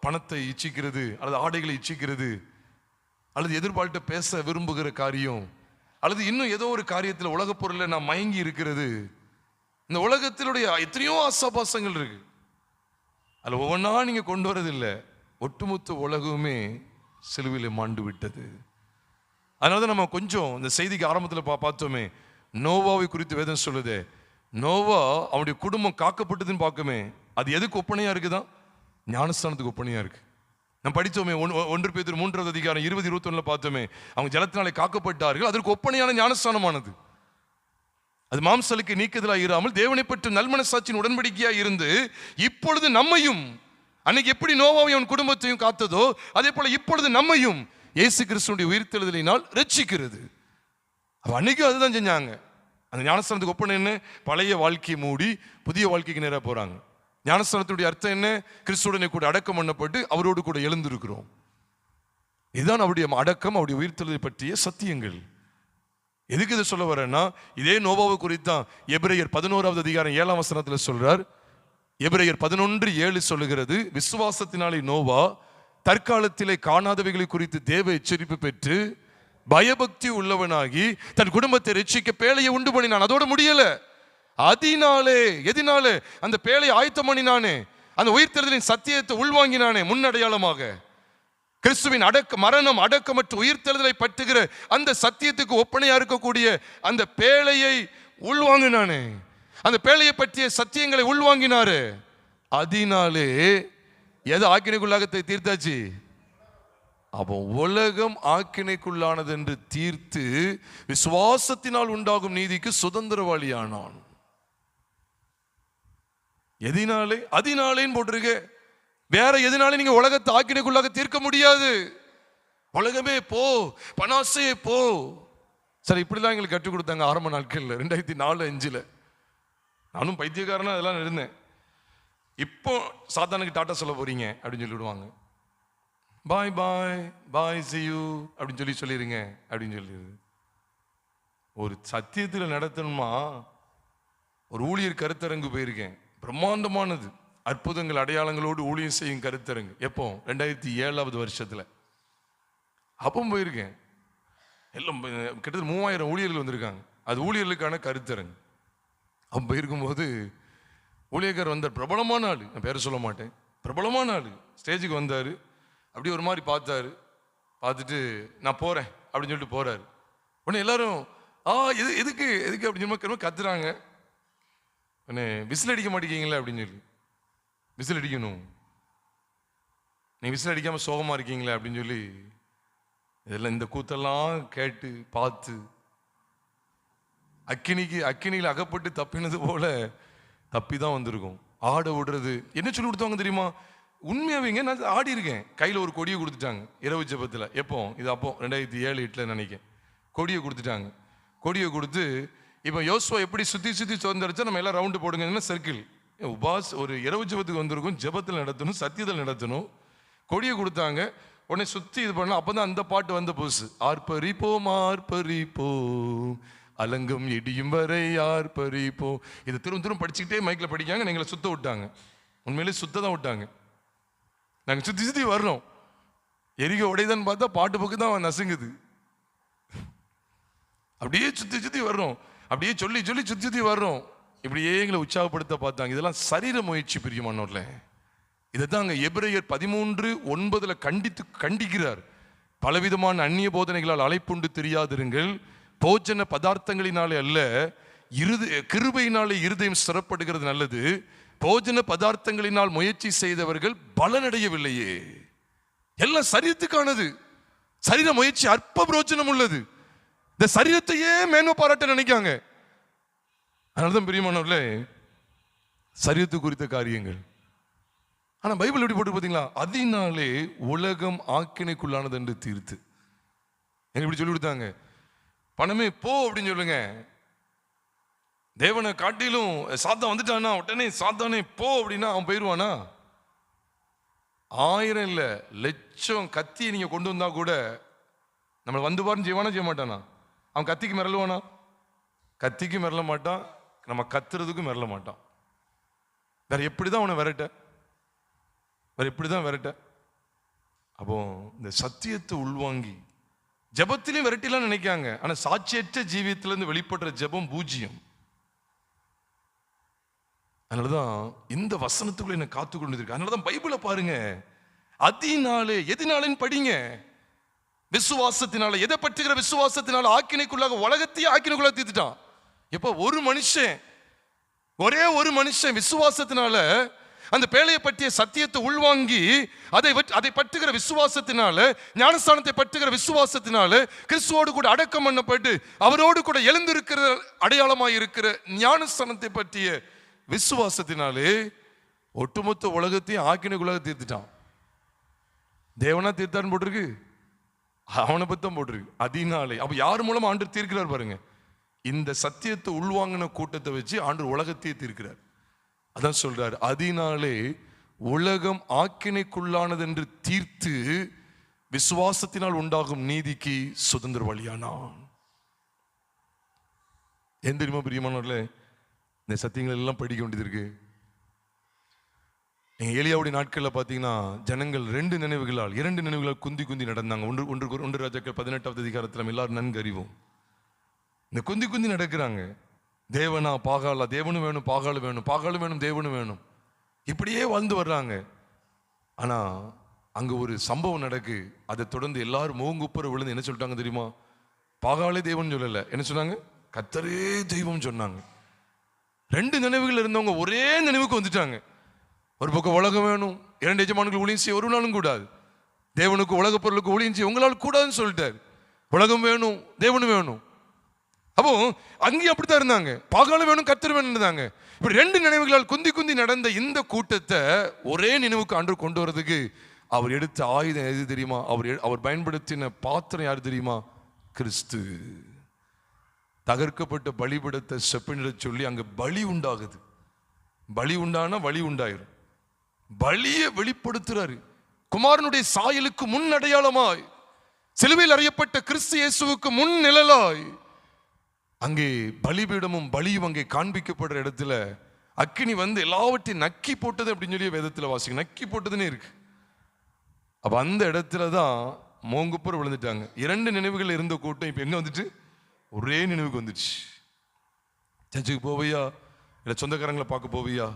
பணத்தை இச்சிக்கிறது, அல்லது ஆடைகளை இச்சிக்கிறது, அல்லது எதிர்பார்த்து பேச விரும்புகிற காரியம், அல்லது இன்னும் ஏதோ ஒரு காரியத்தில் உலக பொருளில் நான் மயங்கி இருக்கிறது. இந்த உலகத்தினுடைய எத்தனையோ ஆசாபாசங்கள் இருக்கு. அதில் ஒவ்வொன்றா நீங்க கொண்டு வரதில்லை, ஒட்டுமொத்த உலகமே சிலுவையில் மாண்டு விட்டது. அதனாலதான் நம்ம கொஞ்சம் இந்த செய்திக்கு ஆரம்பத்தில் பார்த்தோமே, நோவாவை குறித்து வேதம் சொல்லுது. நோவா அவனுடைய குடும்பம் காக்கப்பட்டதுன்னு பார்க்குமே, அது எதுக்கு ஒப்பனையா இருக்குதான்? ஞானஸ்தானத்துக்கு ஒப்பனையா இருக்கு. நம்ம படித்தோமே 1 பேதுரு 3வது அதிகாரம் 20-21 பார்த்தோமே, அவங்க ஜலத்தினாலே காக்கப்பட்டார்கள், அதற்கு ஒப்பனையான ஞானஸ்தானமானது. அது மாம்சலுக்கு நீக்குதலாக இராமல் தேவனை பற்றி நல்மனசாட்சியின் உடன்படிக்கையாக இருந்து இப்பொழுது நம்மையும், அன்னைக்கு எப்படி நோவாவை அவன் குடும்பத்தையும் காத்ததோ அதே போல இப்பொழுது நம்மையும் இயேசு கிறிஸ்துவினுடைய உயிர்த்தெழுதலினால் ரட்சிக்கிறது. அன்னைக்கு அதுதான் செஞ்சாங்க. அந்த ஞானஸ்தானத்துக்கு ஒப்பனை என்ன? பழைய வாழ்க்கையை மூடி புதிய வாழ்க்கைக்கு நேராக போறாங்க. ஞானஸ்தானத்துடைய அர்த்தம் என்ன? கிறிஸ்துவுடனே கூட அடக்கம் பண்ணப்பட்டு அவரோடு கூட எழுந்திருக்கிறோம். இதுதான் அவருடைய அடக்கம், அவருடைய உயிர்த்தெழுதலை பற்றிய சத்தியங்கள். எதுக்கு இதை சொல்ல வரேன்னா, இதே நோவாவை குறித்தான் எபிரேயர் 11வது அதிகாரம் 7ஆம் வசனத்தில் சொல்றார். எபிரேயர் 11:7 சொல்லுகிறது, விசுவாசத்தினாலே நோவா தற்காலத்திலே காணாதவைகளை குறித்து தேவ எச்சரிப்பு பெற்று பயபக்தி உள்ளவனாகி தன் குடும்பத்தை ரட்சிக்க பேழையை உண்டு பண்ணினான். அதோட முடியல, அதனாலே எதினாலே அந்த பேழையை ஆயத்தம் பண்ணினானே, அந்த உயிர்த்தெழுதலின் சத்தியத்தை உள்வாங்கினானே, முன்னடையாளமாக கிறிஸ்துவின் மரணம் அடக்கமற்ற உயிர்த்தெழுதலை பற்றுகிற அந்த சத்தியத்துக்கு ஒப்பனையா இருக்கக்கூடிய அந்த பேழையை உள்வாங்கினானே, அந்த பேழையை பற்றிய சத்தியங்களை உள்வாங்கினாரு. அதனாலே எது ஆக்கினைக்குள்ளாகத்தை தீர்த்தாச்சு? அப்போ உலகம் ஆக்கினைக்குள்ளானது என்று தீர்த்து விசுவாசத்தினால் உண்டாகும் நீதிக்கு சுதந்திரவாளியானான். எதினாலே? அதனாலேன்னு போட்டிருக்க. வேற எதனால நீங்க உலகத்தை ஆக்கினைக்குள்ளாக தீர்க்க முடியாது. உலகமே போ, பனாசையே போ. சரி, இப்படிலாம் எங்களுக்கு கற்றுக் கொடுத்தாங்க ஆரம்ப நாட்கள்ல 2004-5. நானும் பைத்தியக்காரனா அதெல்லாம் இருந்தேன். இப்போ சாத்தானுக்கு டாட்டா சொல்ல போறீங்க அப்படின்னு சொல்லிவிடுவாங்க. பாய் பாய் பாய் see you அப்படின்னு சொல்லிடுங்க அப்படின்னு சொல்லிடுது. ஒரு சத்தியத்தில் நடத்தணுமா, ஒரு ஊழியர் கருத்தரங்கு போயிருக்கேன், பிரம்மாண்டமானது, அற்புதங்கள் அடையாளங்களோடு ஊழியம் செய்யும் கருத்தரங்கு. எப்போ? 2007வது வருஷத்துல. அப்போ போயிருக்கேன். எல்லாம் கிட்டத்தட்ட 3000 ஊழியர்கள் வந்திருக்காங்க. அது ஊழியர்களுக்கான கருத்தரங்கு. அப்போ போயிருக்கும்போது ஊழியக்காரர் வந்தார், பிரபலமான ஆளு, நான் பேரை சொல்ல மாட்டேன், பிரபலமான ஆளு. ஸ்டேஜுக்கு வந்தார், அப்படி ஒரு மாதிரி பார்த்தாரு, பார்த்துட்டு நான் போறேன் அப்படின்னு சொல்லிட்டு போறாரு. உடனே எல்லாரும் எதுக்கு எதுக்கு அப்படின்னு சொல்லி கத்துறாங்க. உடனே விசில் அடிக்க மாட்டேங்கிங்களா அப்படின்னு சொல்லி, விசில் அடிக்கணும், நீ விசில் அடிக்காம சோகமா இருக்கீங்களே அப்படின்னு சொல்லி, இதெல்லாம் இந்த கூத்தெல்லாம் கேட்டு பார்த்து அக்கினியில் அகப்பட்டு தப்பினது போல தப்பி தான் வந்திருக்கும். ஆட விடுறது என்ன சொல்லி கொடுத்தாங்க தெரியுமா? உண்மையாவேங்க நான் ஆடி இருக்கேன். கையில் ஒரு கொடியை கொடுத்துட்டாங்க இரவு ஜெபத்தில். எப்போ? இது அப்போ 2007-8 நினைக்கிறேன். கொடியை கொடுத்துட்டாங்க. கொடியை கொடுத்து இப்போ யோசுவா எப்படி சுற்றி சுதந்திரச்சா நம்ம எல்லாம் ரவுண்டு போடுங்கன்னா சர்க்கிள் உபாஸ் ஒரு இரவு ஜெபத்துக்கு வந்திருக்கும், ஜெபத்தில் நடத்தணும், சத்தியத்தில் நடத்தணும். கொடியை கொடுத்தாங்க. உடனே சுற்றி இது பண்ணலாம். அப்போ தான் அந்த பாட்டு வந்த புதுசு, ஆர்ப்பரிப்போம் ஆர்ப்பரிப்போம் அலங்கம் இடியும் வரை யார் பறிப்போ. இதை திரும்ப திரும்ப படிச்சுக்கிட்டே மைக்கில் படிக்காங்க. எங்களை சுத்த விட்டாங்க, உண்மையிலே சுத்த தான் விட்டாங்க. நாங்கள் சுற்றி சுற்றி வர்றோம். எரிக உடையதான்னு பார்த்தா பாட்டு பக்கு தான் நசுங்குது. அப்படியே சுற்றி சுற்றி வர்றோம், அப்படியே சொல்லி சொல்லி சுற்றி சுற்றி வர்றோம். இப்படியே எங்களை உற்சாகப்படுத்த பார்த்தாங்க. இதெல்லாம் சரீர முயற்சி பிரியமானோர்ல. இதை தான் அங்கே எபிரேயர் 13:9 கண்டிக்கிறார். பலவிதமான அந்நிய போதனைகளால் அலைப்புண்டு தெரியாதிருங்கள், போஜன பதார்த்தங்களினாலே அல்ல கிருபையினாலே இருதயம் சிறப்படுகிறது நல்லது. போஜன பதார்த்தங்களினால் முயற்சி செய்தவர்கள் பலனடையவில்லையே. எல்லாம் சரீரத்துக்கானது. சரீர முயற்சி அற்ப பிரோஜனம் உள்ளது. இந்த சரீரத்தையே மேன்மை பாராட்ட நினைக்காங்க. அதனால்தான் பிரியமானவர்களே, சரீரத்து குறித்த காரியங்கள். ஆனா பைபிள் எப்படி போட்டு பார்த்தீங்களா? அதனாலே உலகம் ஆக்கினைக்குள்ளானது என்று தீர்த்து. இப்படி சொல்லி கொடுத்தாங்க. பணமே போ அப்படின்னு சொல்லுங்க. தேவனை காட்டிலும் சாத்தான் வந்துட்டானா உடனே சாத்தானே போ அப்படின்னா அவன் போயிடுவானா? 1000 இல்ல 1,00,000 கத்தியை நீங்க கொண்டு வந்தா கூட நம்மளை வந்து பாருன்னு செய்வானா செய்ய மாட்டானா? அவன் கத்திக்கு மிரளுவானா? கத்திக்கு மிரள மாட்டான், நம்ம கத்துறதுக்கும் மிரள மாட்டான். வேற எப்படிதான் அவனை விரட்ட? வேற எப்படிதான் விரட்ட? அப்போ இந்த சத்தியத்தை உள்வாங்கி ஜபத்திலையும் விரட்டிலாம் நினைக்காங்க. ஆனா சாட்சியற்ற ஜீவியத்திலிருந்து வெளிப்படுற ஜபம் பூஜ்யம். அதனாலதான் இந்த வசனத்துக்குள்ள என்ன காத்து கொண்டு இருக்கு. அதனாலதான் பைபிளை பாருங்க, அதனாலே எதினாலேன்னு படிங்க. விசுவாசத்தினால, எதை பற்றுகிற விசுவாசத்தினால ஆக்கினைக்குள்ளாக உலகத்தையே ஆக்கினைக்குள்ளாக தீர்த்துட்டான். எப்ப ஒரு மனுஷன், ஒரே ஒரு மனுஷன் விசுவாசத்தினால அந்த பேழையை பற்றிய சத்தியத்தை உள்வாங்கி அதை பற்றுகிற விசுவாசத்தினால, ஞானஸ்தானத்தை பற்றுகிற விசுவாசத்தினால கிறிஸ்துவோடு கூட அடக்கம் பண்ணப்பட்டு அவரோடு கூட எழுந்திருக்கிற அடையாளமாய் இருக்கிற ஞானஸ்தானத்தை பற்றிய விசுவாசத்தினாலே ஒட்டுமொத்த உலகத்தையும் ஆக்கினைக்குள்ளாக தீர்த்துட்டான். தேவனா தீர்த்தான்னு போட்டிருக்கு, அவனை பத்தம் போட்டிருக்கு. அதனாலே அப்ப யார் மூலமா ஆண்டவர் தீர்க்கிறார் பாருங்க. இந்த சத்தியத்தை உள்வாங்கின கூட்டத்தை வச்சு ஆண்டவர் உலகத்தையே தீர்க்கிறார். அதான் சொல்றார், அதனாலே உலகம் ஆக்கினைக்குள்ளானது என்று தீர்த்து விசுவாசத்தினால் உண்டாகும் நீதிக்கு சுதந்திர வழியானான். ஏன் தெரியுமா பிரியமானவர்களே, இந்த சத்தியங்கள் எல்லாம் படிக்க வேண்டியது இருக்கு. நீங்க எலியாவுடைய நாட்கள்ல பாத்தீங்கன்னா ஜனங்கள் 2 நினைவுகளால் குந்தி குந்தி நடந்தாங்க. ஒன்று ராஜாக்கள் 18வது அதிகாரத்தில் நம்ம எல்லாரும் நன்கு அறிவோம். இந்த குந்தி குந்தி நடக்கிறாங்க. தேவனா பாகாலா, தேவனும் வேணும் பாகாலும் வேணும், பாகாலும் வேணும் தேவனும் வேணும், இப்படியே வாழ்ந்து வர்றாங்க. ஆனா அங்க ஒரு சம்பவம் நடக்கு. அதை தொடர்ந்து எல்லாரும் மூங்குப்புற விழுந்து என்ன சொல்லிட்டாங்க தெரியுமா? பாகாலே தேவன் சொல்லல, என்ன சொன்னாங்க? கர்த்தரே தெய்வம் சொன்னாங்க. 2 நினைவுகள் இருந்தவங்க ஒரே நினைவுக்கு வந்துட்டாங்க. ஒரு பக்கம் உலகம் வேணும், 2 எஜமான்கள் ஊழியம் செய்ய ஒரு நாளும் கூடாது, தேவனுக்கு உலக பொருளுக்கு ஊழியம் செய்ய உங்களால் கூடாதுன்னு சொல்லிட்டாரு. உலகம் வேணும் தேவனும் வேணும். அப்போ அங்கேயும் அப்படித்தான் இருந்தாங்க. பாகாலும் வேணும் கர்த்தர் வேணும் இருந்தாங்க. இப்படி 2 நினைவுகளால் குந்தி குந்தி நடந்த இந்த கூட்டத்தை ஒரே நினைவுக்கு ஆண்டவர் கொண்டு வரதுக்கு அவர் எடுத்த ஆயுதம் எது தெரியுமா? அவர் பயன்படுத்தின பாத்திரம் யார் தெரியுமா? கிறிஸ்து. தகர்க்கப்பட்ட பலிபீடத்தை செப்பனிட சொல்லி அங்க பலி உண்டாகுது. பலி உண்டானா வழி உண்டாயிரும். பலியை வெளிப்படுத்துறாரு. குமாரனுடைய சாயலுக்கு முன் அடையாளமாய், சிலுவையில் அறையப்பட்ட கிறிஸ்து இயேசுவுக்கு முன் நிழலாய் அங்கே பலிபீடமும் பலியும் அங்கே காண்பிக்கப்படுற இடத்துல அக்கினி வந்து எல்லாவற்றையும் நக்கி போட்டது அப்படின்னு சொல்லி வேதத்தில் வாசிக்க நக்கி போட்டதுன்னு இருக்கு. அப்ப அந்த இடத்துலதான் மோங்குப்புற விழுந்துட்டாங்க. 2 நினைவுகள் இருந்த கூட்டம் இப்ப எங்க வந்துட்டு ஒரே நினைவுக்கு வந்துச்சு. சர்ச்சுக்கு போவியா, இல்ல சொந்தக்காரங்களை பார்க்க போவியா,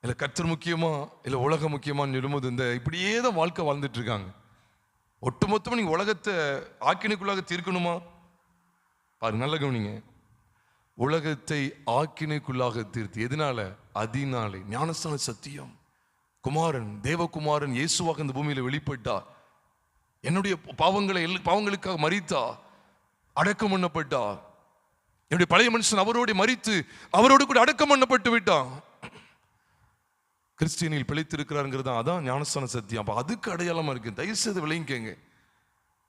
இல்ல கர்த்தர் முக்கியமா இல்ல உலகம் முக்கியமான்னு சொல்லும்போது இந்த இப்படியே தான் வாழ்க்கை வாழ்ந்துட்டு இருக்காங்க. ஒட்டுமொத்தமா நீங்க உலகத்தை ஆக்கினைக்குள்ளாக தீர்க்கணுமா? பாருங்க, நல்ல கவனிங்க. உலகத்தை ஆக்கினைக்குள்ளாக தீர்த்து எதனால? அதனாலே ஞானஸ்தான சத்தியம், குமாரன் தேவகுமாரன் இயேசுவாக இந்த பூமியில வெளிப்பட்டார். என்னுடைய பாவங்களுக்காக மரித்தார், அடக்கம் பண்ணப்பட்டார். என்னுடைய பழைய மனுஷன் அவரோடு மரித்து அவரோடு கூட அடக்கம் பண்ணப்பட்டு விட்டான். கிறிஸ்டியனில் பிழைத்திருக்கிறாருங்கிறது அதான் ஞானஸ்தான சத்தியம். அப்ப அதுக்கு அடையாளமா இருக்கு. தயவு செய்து விளங்கிக்கங்க.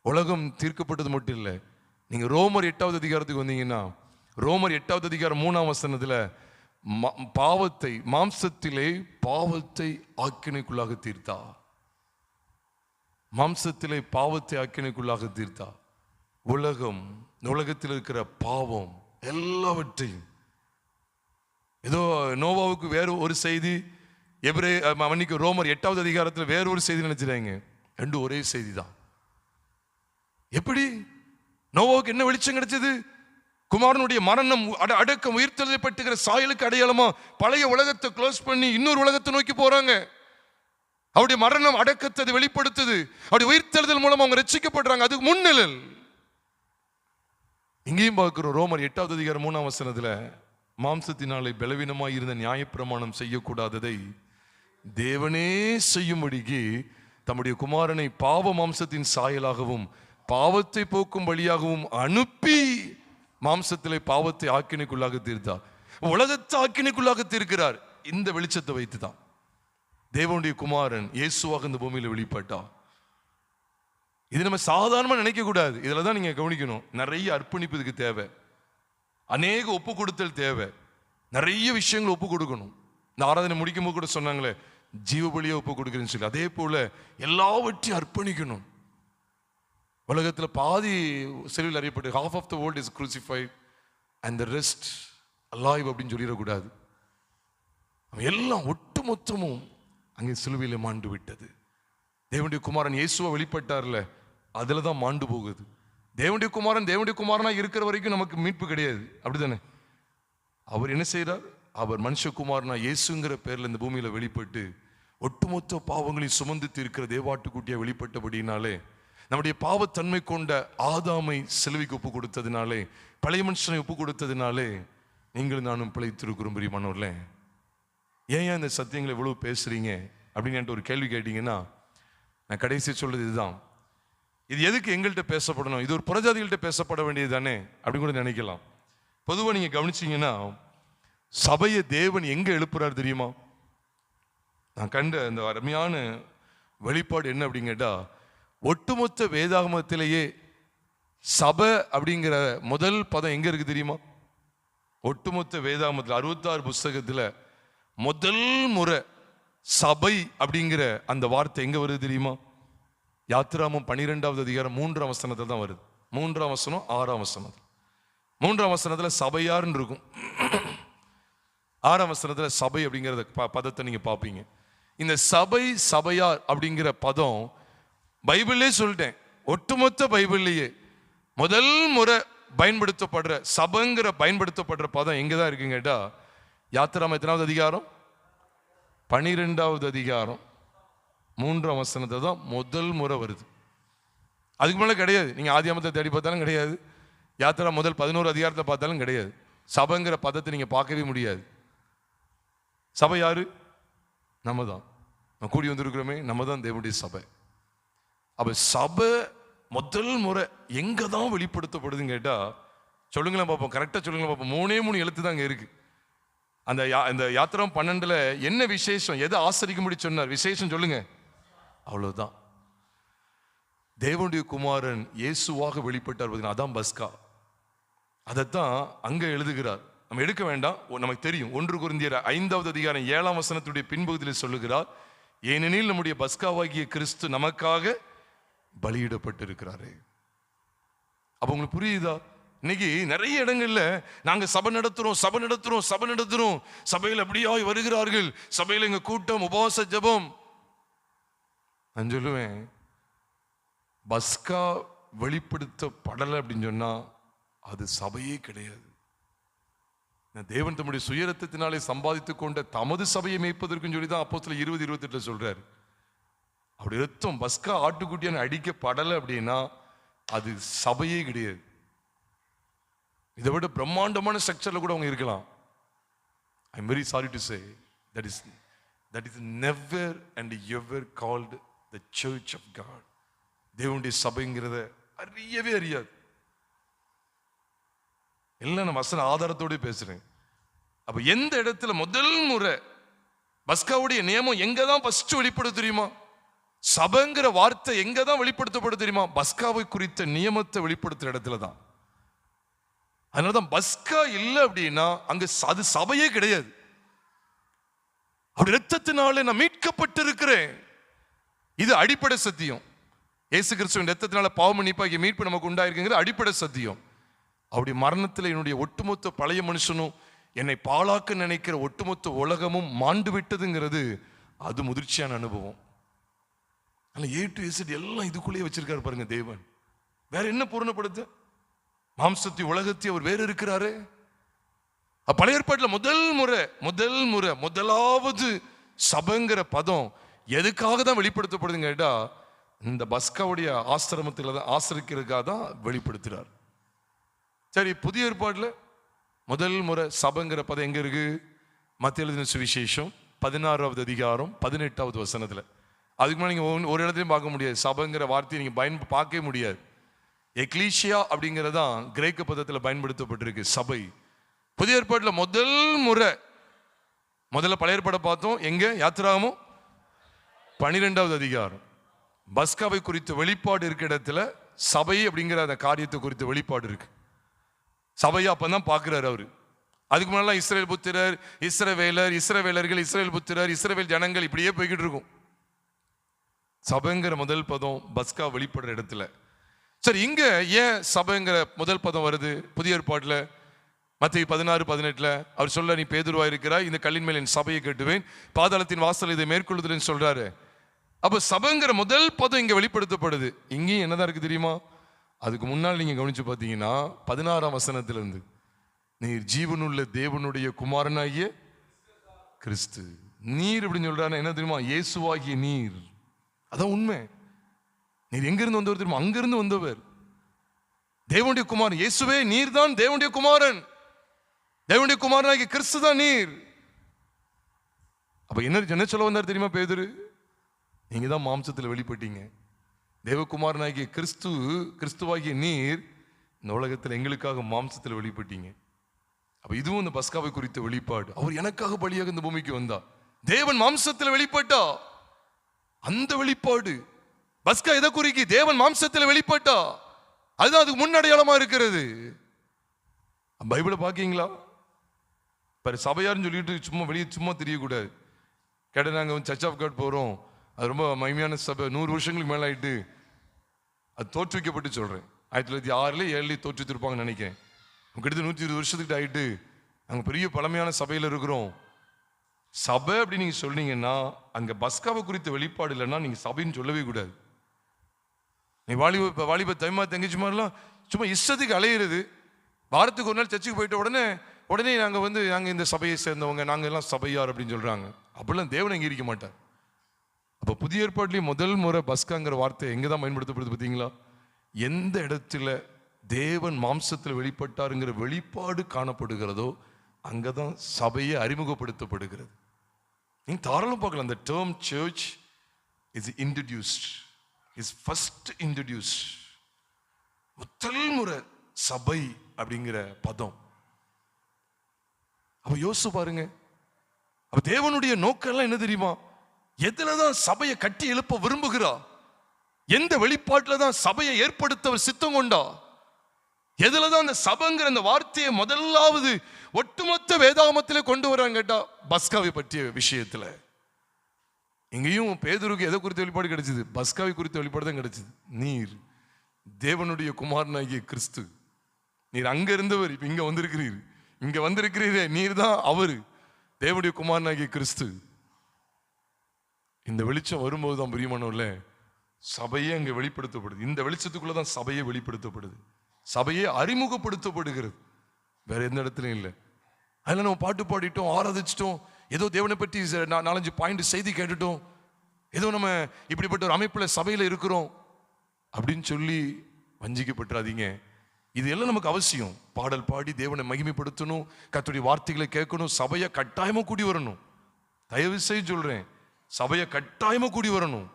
உலகம் தீர்க்கப்பட்டது மட்டும் இல்லை. நீங்க ரோமர் 8வது அதிகாரத்துக்கு வந்தீங்கன்னா, ரோமர் 8வது அதிகாரம் 3ஆம் வசனத்துல பாவத்தை மாம்சத்திலே பாவத்தை ஆக்கினைக்குள்ளாக தீர்த்தா. மாம்சத்திலே பாவத்தை ஆக்கினைக்குள்ளாக தீர்த்தா. உலகம் இந்த உலகத்தில் இருக்கிற பாவம் எல்லாவற்றையும், ஏதோ நோவாவுக்கு வேறு ஒரு செய்தி, ரோமர் 8வது அதிகாரத்தில் வேற ஒரு செய்தி நினைச்சிடாங்க. ரெண்டு ஒரே செய்தி தான். எப்படி நோவாவுக்கு என்ன வெளிச்சம் கிடைச்சது? குமாரனுடைய மரணம், அடக்கம், உயிர்த்தெழுதலை பட்டுகிற சாயலுக்கு அடையாளமா பழைய உலகத்தை க்ளோஸ் பண்ணி இன்னொரு உலகத்தை நோக்கி போறாங்க. அவருடைய மரணம் அடக்கத்தை வெளிப்படுத்துது. அவருடைய உயிர்த்தெழுதல் மூலம் அவங்க ரட்சிக்கப்படுறாங்க. அதுக்கு முன்னிழல். இங்கேயும் பார்க்கிறோம். ரோமர் 8வது அதிகாரம் 3ஆம் வசனத்துல, மாம்சத்தினாலே பலவீனமாய் இருந்த நியாயப்பிரமாணம் செய்யக்கூடாததை தேவனே செய்யும்படிக்கு தம்முடைய குமாரனை பாவ மாம்சத்தின் சாயலாகவும் பாவத்தை போக்கும் வழியாகவும் அனுப்பி மாம்சத்திலே பாவத்தை ஆக்கினைக்குள்ளாக தீர்த்தார். உலகத்தை ஆக்கினைக்குள்ளாக தீர்க்கிறார். இந்த வெளிச்சத்தை வைத்துதான் தேவனுடைய குமாரன் இயேசுவாக இந்த பூமியில வெளிப்பட்டார். இது நம்ம சாதாரணமா நினைக்க கூடாது. இதுல தான் நீங்க கவனிக்கணும். நிறைய அர்ப்பணிப்பு இதுக்கு தேவை, அநேக ஒப்பு கொடுத்தல் தேவை, நிறைய விஷயங்கள் ஒப்பு கொடுக்கணும். இந்த ஆராதனை முடிக்கும் போது கூட சொன்னாங்களே, ஜீவபலியை ஒப்பு கொடுக்குறேன்னு சொல்லி, அதே போல எல்லாவற்றையும் அர்ப்பணிக்கணும். உலகத்தில் பாதி செல்வில் அறியப்பட்டு half of the world is crucified and the rest alive அப்படின்னு சொல்லிடக்கூடாது. எல்லாம் ஒட்டு மொத்தமும் அங்கே சிலுவையில மாண்டு விட்டது. தேவனுடைய குமாரன் இயேசுவா வெளிப்பட்டார்ல, அதுல தான் மாண்டு போகுது. தேவனுடைய குமாரனா இருக்கிற வரைக்கும் நமக்கு மீட்பு கிடையாது, அப்படித்தானே? அவர் என்ன செய்யறார்? அவர் மனுஷகுமாரனா இயேசுங்கிற பேர்ல இந்த பூமியில வெளிப்பட்டு ஒட்டுமொத்த பாவங்களையும் சுமந்து தீர்க்கிற தேவாட்டுக்குட்டியா வெளிப்பட்டபடினாலே, நம்முடைய பாவத்தன்மை கொண்ட ஆதாமை சிலுவைக்கு ஒப்பு கொடுத்ததினாலே, பழைய மனுஷனை ஒப்பு கொடுத்ததினாலே நீங்களும் நானும் பிழைத்திருக்கிறோம். பிரியமானவர்களே, ஏன் இந்த சத்தியங்களை இவ்வளவு பேசுறீங்க அப்படின்னு ஒரு கேள்வி கேட்டீங்கன்னா, நான் கடைசி சொல்றது இதுதான். இது எதுக்கு எங்கள்கிட்ட பேசப்படணும்? இது ஒரு புறஜாதிகள்கிட்ட பேசப்பட வேண்டியது தானே அப்படின்னு கூட நினைக்கலாம். பொதுவாக நீங்க கவனிச்சீங்கன்னா, சபையை தேவன் எங்க எழுப்புறாரு தெரியுமா? நான் கண்ட அந்த அருமையான வெளிப்பாடு என்ன அப்படின்னு கேட்டா, ஒட்டுமொத்த வேதாகமத்திலேயே சபை அப்படிங்கிற முதல் பதம் எங்க இருக்கு தெரியுமா? ஒட்டுமொத்த வேதாகமத்தில் 66 புஸ்தகத்துல முதல் முறை சபை அப்படிங்கிற அந்த வார்த்தை எங்க வருது தெரியுமா? யாத்திராமம் 12வது அதிகாரம் 3ஆம் வசனத்துல தான் வருது. 3ஆம் வசனம் 6ஆம் வசனம். 3ஆம் வசனத்துல சபையார்னு இருக்கும், 6ஆம் வசனத்துல சபை அப்படிங்கிற பதத்தை நீங்க பார்ப்பீங்க. இந்த சபை, சபையார் அப்படிங்கிற பதம் பைபிள்லே சொல்லிட்டேன், ஒட்டுமொத்த பைபிள்லேயே முதல் முறை பயன்படுத்தப்படுற சபைங்கிற பயன்படுத்தப்படுற பதம் எங்கதான் இருக்குன்னு கேட்டா, யாத்திராமம் எத்தனாவது அதிகாரம்? 12வது அதிகாரம் 3ஆம் வசனத்தை தான் முதல் முறை வருது. அதுக்கு மேலே கிடையாது. நீங்க ஆதியாகமத்தை தேடி பார்த்தாலும் கிடையாது, யாத்திரா முதல் 11 அதிகாரத்தை பார்த்தாலும் கிடையாது. சபைங்கிற பதத்தை நீங்க பார்க்கவே முடியாது. சபை யாரு? நம்ம தான். நம்ம கூடி வந்திருக்கிறோமே, நம்ம தான் தேவனுடைய சபை. அப்ப சபை முதல் முறை எங்க தான் வெளிப்படுத்தப்படுதுன்னு கேட்டா, சொல்லுங்களேன் பார்ப்போம், கரெக்டா சொல்லுங்களேன் பார்ப்போம். 3 எழுத்து தான் அங்க இருக்கு. அந்த யாத்திரம் 12ல என்ன விசேஷம், எதை ஆசரிக்கும்படி சொன்னார்? விசேஷம் சொல்லுங்க. அவ்வளவுதான். தேவனுடைய குமாரன் இயேசுவாக வெளிப்பட்டார், அதான் பஸ்கா. அதைத்தான் அங்க எழுதுகிறார். நம்ம எடுக்க வேண்டாம், நமக்கு தெரியும். 1 கொரிந்தியர் 5வது அதிகாரம் 7ஆம் வசனத்துடைய பின்பகுதியில் சொல்லுகிறார், ஏனெனில் நம்முடைய பஸ்காவாகிய கிறிஸ்து நமக்காக பலியிடப்பட்டிருக்கிறாரு. அப்ப உங்களுக்கு புரியுதா? இன்னைக்கு நிறைய இடங்கள்ல நாங்க சபை நடத்துறோம், சபையில் அப்படியாய் வருகிறார்கள், சபையில் எங்க கூட்டம், உபவாச ஜெபம். நான் சொல்லுவேன், பஸ்கா வெளிப்படுத்தப்படலை அப்படின்னு சொன்னா அது சபையே கிடையாது. தேவன் தம்முடைய சுயரத்தினாலே சம்பாதித்துக் கொண்ட தமது சபையை மேய்ப்பதற்கும் சொல்லிதான் அப்போஸ்தலர் 20:28 சொல்றாரு. அப்படி ரத்தம் பஸ்கா ஆட்டுக்குட்டியான அடிக்கப்படலை அப்படின்னா அது சபையே கிடையாது. இதை விட பிரம்மாண்டமான ஸ்ட்ரக்சர்ல கூட அவங்க இருக்கலாம். I am very sorry to say that is never and ever called the church of God. தேவனுடைய சபைங்கிறத அறியவே அறியாது. எல்லாம் நான் வசன ஆதாரத்தோடு பேசுறேன். அப்ப எந்த இடத்துல முதல் முறை பஸ்காவுடைய நியமம் எங்க தான் ஃபர்ஸ்ட் வெளிப்படுத்த தெரியுமா? சபைங்கிற வார்த்தை எங்க தான் வெளிப்படுத்தப்பட தெரியுமா? பஸ்காவை குறித்த நியமத்தை வெளிப்படுத்துற இடத்துல தான். அதனாலதான் பஸ்கா இல்லை அப்படின்னா அங்க அது சபையே கிடையாது. அப்படி இரத்தத்தினாலே நான் மீட்கப்பட்டிருக்கிறேன், இது அடிப்படை சத்தியம். இயேசு கிறிஸ்துவின் இரத்தத்தினால பாவ மன்னிப்பாகிய மீட்பு நமக்கு உண்டாயிருக்குங்கிற அடிப்படை சத்தியம். அவருடைய மரணத்தில் என்னுடைய ஒட்டுமொத்த பழைய மனுஷனும் என்னை பாழாக்க நினைக்கிற ஒட்டுமொத்த உலகமும் மாண்டு விட்டதுங்கிறது அது முதிர்ச்சியான அனுபவம். ஆனால் A to Z எல்லாம் இதுக்குள்ளேயே வச்சிருக்காரு பாருங்க தேவன். வேற என்ன பூரணப்படுத்த? மாம்சத்தை உலகத்தை அவர் வேறு இருக்கிறாரு. பழைய ஏற்பாட்டில் முதலாவது சபைங்கிற பதம் எதுக்காக தான் வெளிப்படுத்தப்படுதுங்க கேட்டா, இந்த பஸ்காவுடைய ஆசிரமத்தில் தான் ஆசிரிக்கிறதுக்காக தான் வெளிப்படுத்துறார். சரி, புதிய ஏற்பாட்டில் முதல் முறை சபைங்கிற பதம் எங்க இருக்கு? மத்திய எழுதின சுவிசேஷம் 16வது அதிகாரம் 18வது வசனத்துல. அதுக்கு முன்னாடி நீங்க ஒரு இடத்துலையும் பார்க்க முடியாது சபைங்கிற வார்த்தையை நீங்க பார்க்கவே முடியாது. எக்லீசியா அப்படிங்கிறதான் கிரேக்க பதத்தில் பயன்படுத்தப்பட்டிருக்கு சபை. புதிய ஏற்பாட்டில் முதல்ல பழைய ஏற்பாடை பார்த்தோம். எங்க? யாத்திராகமம் 12வது அதிகாரம். பஸ்காவை குறித்த வெளிப்பாடு இருக்க இடத்துல சபை அப்படிங்கிற அந்த காரியத்தை குறித்த வெளிப்பாடு இருக்கு. சபையை அப்பதான் பார்க்கிறார் அவரு. அதுக்கு முன்னாடி இஸ்ரேல் புத்திரர், இஸ்ரவேலர்கள், இஸ்ரேல் புத்திரர், இஸ்ரவேல் ஜனங்கள் இப்படியே போய்கிட்டு இருக்கும். சபைங்கிற முதல் பதம் பஸ்கா வெளிப்படுற இடத்துல. சரி, இங்க ஏன் சபைங்கிற முதல் பதம் வருது? புதிய ஏற்பாட்டில் மத்தேயு 16:18 அவர் சொல்ல, நீ பேதுருவா இருக்கிறாய், இந்த கல்லின் மேல் என் சபையை கட்டுவேன், பாதாளத்தின் வாசல் இதை மேற்கொள்ளுதுன்னு சொல்றாரு. அப்ப சபைங்கிற முதல் பதம் இங்க வெளிப்படுத்தப்படுது. இங்கேயும் என்னதான் இருக்கு தெரியுமா? அதுக்கு முன்னால் நீங்க கவனிச்சு பார்த்தீங்கன்னா 16ஆம் வசனத்திலிருந்து, நீர் ஜீவனுள்ள தேவனுடைய குமாரனாகிய கிறிஸ்து. நீர் அப்படின்னு சொல்றாரு என்ன தெரியுமா? இயேசுவாகிய நீர். அதான் உண்மை. நீர் எங்கிருந்து வந்தவர் தெரியுமா? அங்கிருந்து வந்தவர். தேவனுடைய குமாரன் இயேசுவே, நீர் தான் தேவனுடைய குமாரன். தேவனுடைய குமாரனாகிய கிறிஸ்து தான் நீர். அப்ப என்ன சொல்ல வந்தார் தெரியுமா பேதுரு? நீங்க தான் மாம்சத்தில் வெளிப்பட்டீங்க. தேவகுமாரனாகிய கிறிஸ்துவாகிய நீர் இந்த உலகத்தில் எங்களுக்காக மாம்சத்தில் வெளிப்பட்டீங்க. அப்ப இதுவும் இந்த பஸ்காவை குறித்த வெளிப்பாடு. அவர் எனக்காக பலியாக இந்த பூமிக்கு வந்தா. தேவன் மாம்சத்தில் வெளிப்பட்டா. அந்த வெளிப்பாடு பஸ்கா எதை குறிக்கி? தேவன் மாம்சத்தில் வெளிப்பட்டா. அதுதான் அதுக்கு முன்னடையாளமா இருக்கிறது. பைபிளை பாக்கீங்களா? சபையார்னு சொல்லிட்டு சும்மா வெளியே சும்மா தெரியக்கூடாது. கேட்ட நாங்க சர்ச் ஆஃப் காட் போறோம், அது ரொம்ப மகிமையான சபை, 100 வருஷங்களுக்கு மேல ஆயிட்டு அது தோற்றுவிக்கப்பட்டு சொல்றேன். 1906 7 தோற்றுவித்திருப்பாங்கன்னு நினைக்கிறேன். கிட்டத்தட்ட 120 வருஷத்துக்கிட்ட ஆயிட்டு நாங்க பெரிய பழமையான சபையில இருக்கிறோம். சபை அப்படின்னு நீங்க சொன்னீங்கன்னா அங்க பஸ்காவை குறித்த வெளிப்பாடு இல்லைன்னா நீங்க சபைன்னு சொல்லவே கூடாது. நீ வாலிப தைமா தங்கச்சி மாதிரிலாம் சும்மா இஷ்டத்துக்கு அலையிறது. வாரத்துக்கு ஒரு நாள் சர்ச்சுக்கு போயிட்ட உடனே நாங்க இந்த சபையை சேர்ந்தவங்க, நாங்க எல்லாம் சபையார் அப்படின்னு சொல்றாங்க. அப்படிலாம் தேவன் அங்கீகரிக்க மாட்டார். அப்ப புதிய ஏற்பாட்டிலேயே முதல் முறை பஸ்காங்கிற வார்த்தை எங்கதான் பயன்படுத்தப்படுது பார்த்தீங்களா? எந்த இடத்துல தேவன் மாம்சத்தில் வெளிப்பட்டாருங்கிற வெளிப்பாடு காணப்படுகிறதோ அங்கதான் சபையை அறிமுகப்படுத்தப்படுகிறது. நீங்க தாராளம் பார்க்கலாம். அந்த term search is introduced, is first introduced. முதல் முறை சபை அப்படிங்கிற பதம். அப்ப யோசிச்சு பாருங்க. அப்ப தேவனுடைய நோக்கம் எல்லாம் என்ன தெரியுமா? எதுலதான் சபையை கட்டி எழுப்ப விரும்புகிறா? எந்த வெளிப்பாட்டுல தான் சபையை ஏற்படுத்த சித்தம் கொண்டா? எதுலதான் அந்த சபைங்கிற அந்த வார்த்தையை முதலாவது ஒட்டுமொத்த வேதாகமத்திலே கொண்டு வராங்க கேட்டா பஸ்காவை பற்றிய விஷயத்துல. இங்கேயும் பேதுருக்கு எதை குறித்த வெளிப்பாடு கிடைச்சது? பஸ்காவை குறித்த வெளிப்பாடு தான் கிடைச்சது. நீர் தேவனுடைய குமாரனாகிய கிறிஸ்து. நீர் அங்க இருந்தவர், இப்ப இங்க வந்திருக்கிறீரே, நீர் தான் அவரு, தேவனுடைய குமாரனாகிய கிறிஸ்து. இந்த வெளிச்சம் வரும்போது தான் பிரியமானவர்களே சபையே அங்க வெளிப்படுத்தப்படுது. இந்த வெளிச்சத்துக்குள்ளதான் சபையே வெளிப்படுத்தப்படுது, சபையே அறிமுகப்படுத்தப்படுகிறது. வேற எந்த இடத்துலையும் இல்லை. அதில் நம்ம பாட்டு பாடிட்டோம், ஆராதிச்சிட்டோம், ஏதோ தேவனை பற்றி 4-5 பாயிண்ட் செய்தி கேட்டுட்டோம், ஏதோ நம்ம இப்படிப்பட்ட ஒரு அமைப்புல சபையில இருக்கிறோம் அப்படின்னு சொல்லி வஞ்சிக்கப்பட்டுறாதீங்க. இது எல்லாம் நமக்கு அவசியம். பாடல் பாடி தேவனை மகிமைப்படுத்தணும், கர்த்தருடைய வார்த்தைகளை கேட்கணும், சபையை கட்டாயமா கூடி வரணும். தயவு செய்து சொல்றேன், சபையை கட்டாயமா கூடி வரணும்.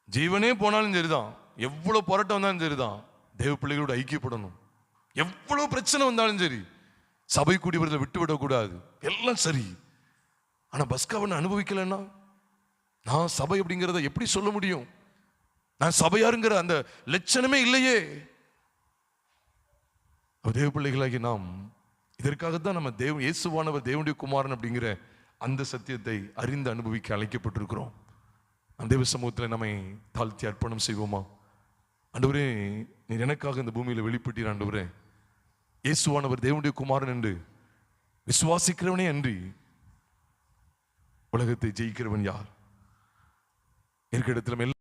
ஜீவனே போனாலும் சரிதான், எவ்வளவு போராட்டம் வந்தாலும் சரிதான், தேவ பிள்ளைகளோட ஐக்கியப்படணும். எவ்வளவு பிரச்சனை வந்தாலும் சரி சபை கூடி வரதை விட்டு விடக்கூடாது. எல்லாம் சரி. ஆனா பஸ்காவை அனுபவிக்கலன்னா நான் சபை அப்படிங்கிறத எப்படி சொல்ல முடியும்? நான் சபையாருங்கிற அந்த லட்சணமே இல்லையே. தேவ பிள்ளைகளாகி நாம் இதற்காகத்தான் நம்ம இயேசுவானவர் தேவனுடைய குமாரன் அப்படிங்கிற அந்த சத்தியத்தை அறிந்து அனுபவிக்க அழைக்கப்பட்டிருக்கிறோம். நம் தேவ சமூகத்தில் நம்மை தாழ்த்தி அர்ப்பணம் செய்வோமா? ஆண்டவரே, நீர் எனக்காக இந்த பூமியில வெளிப்பட்டீர் ஆண்டவரே. இயேசுவானவர் தேவனுடைய குமாரன் என்று விசுவாசிக்கிறவனே அன்றி உலகத்தை ஜெயிக்கிறவன் யார்? இருக்கிற இடத்துல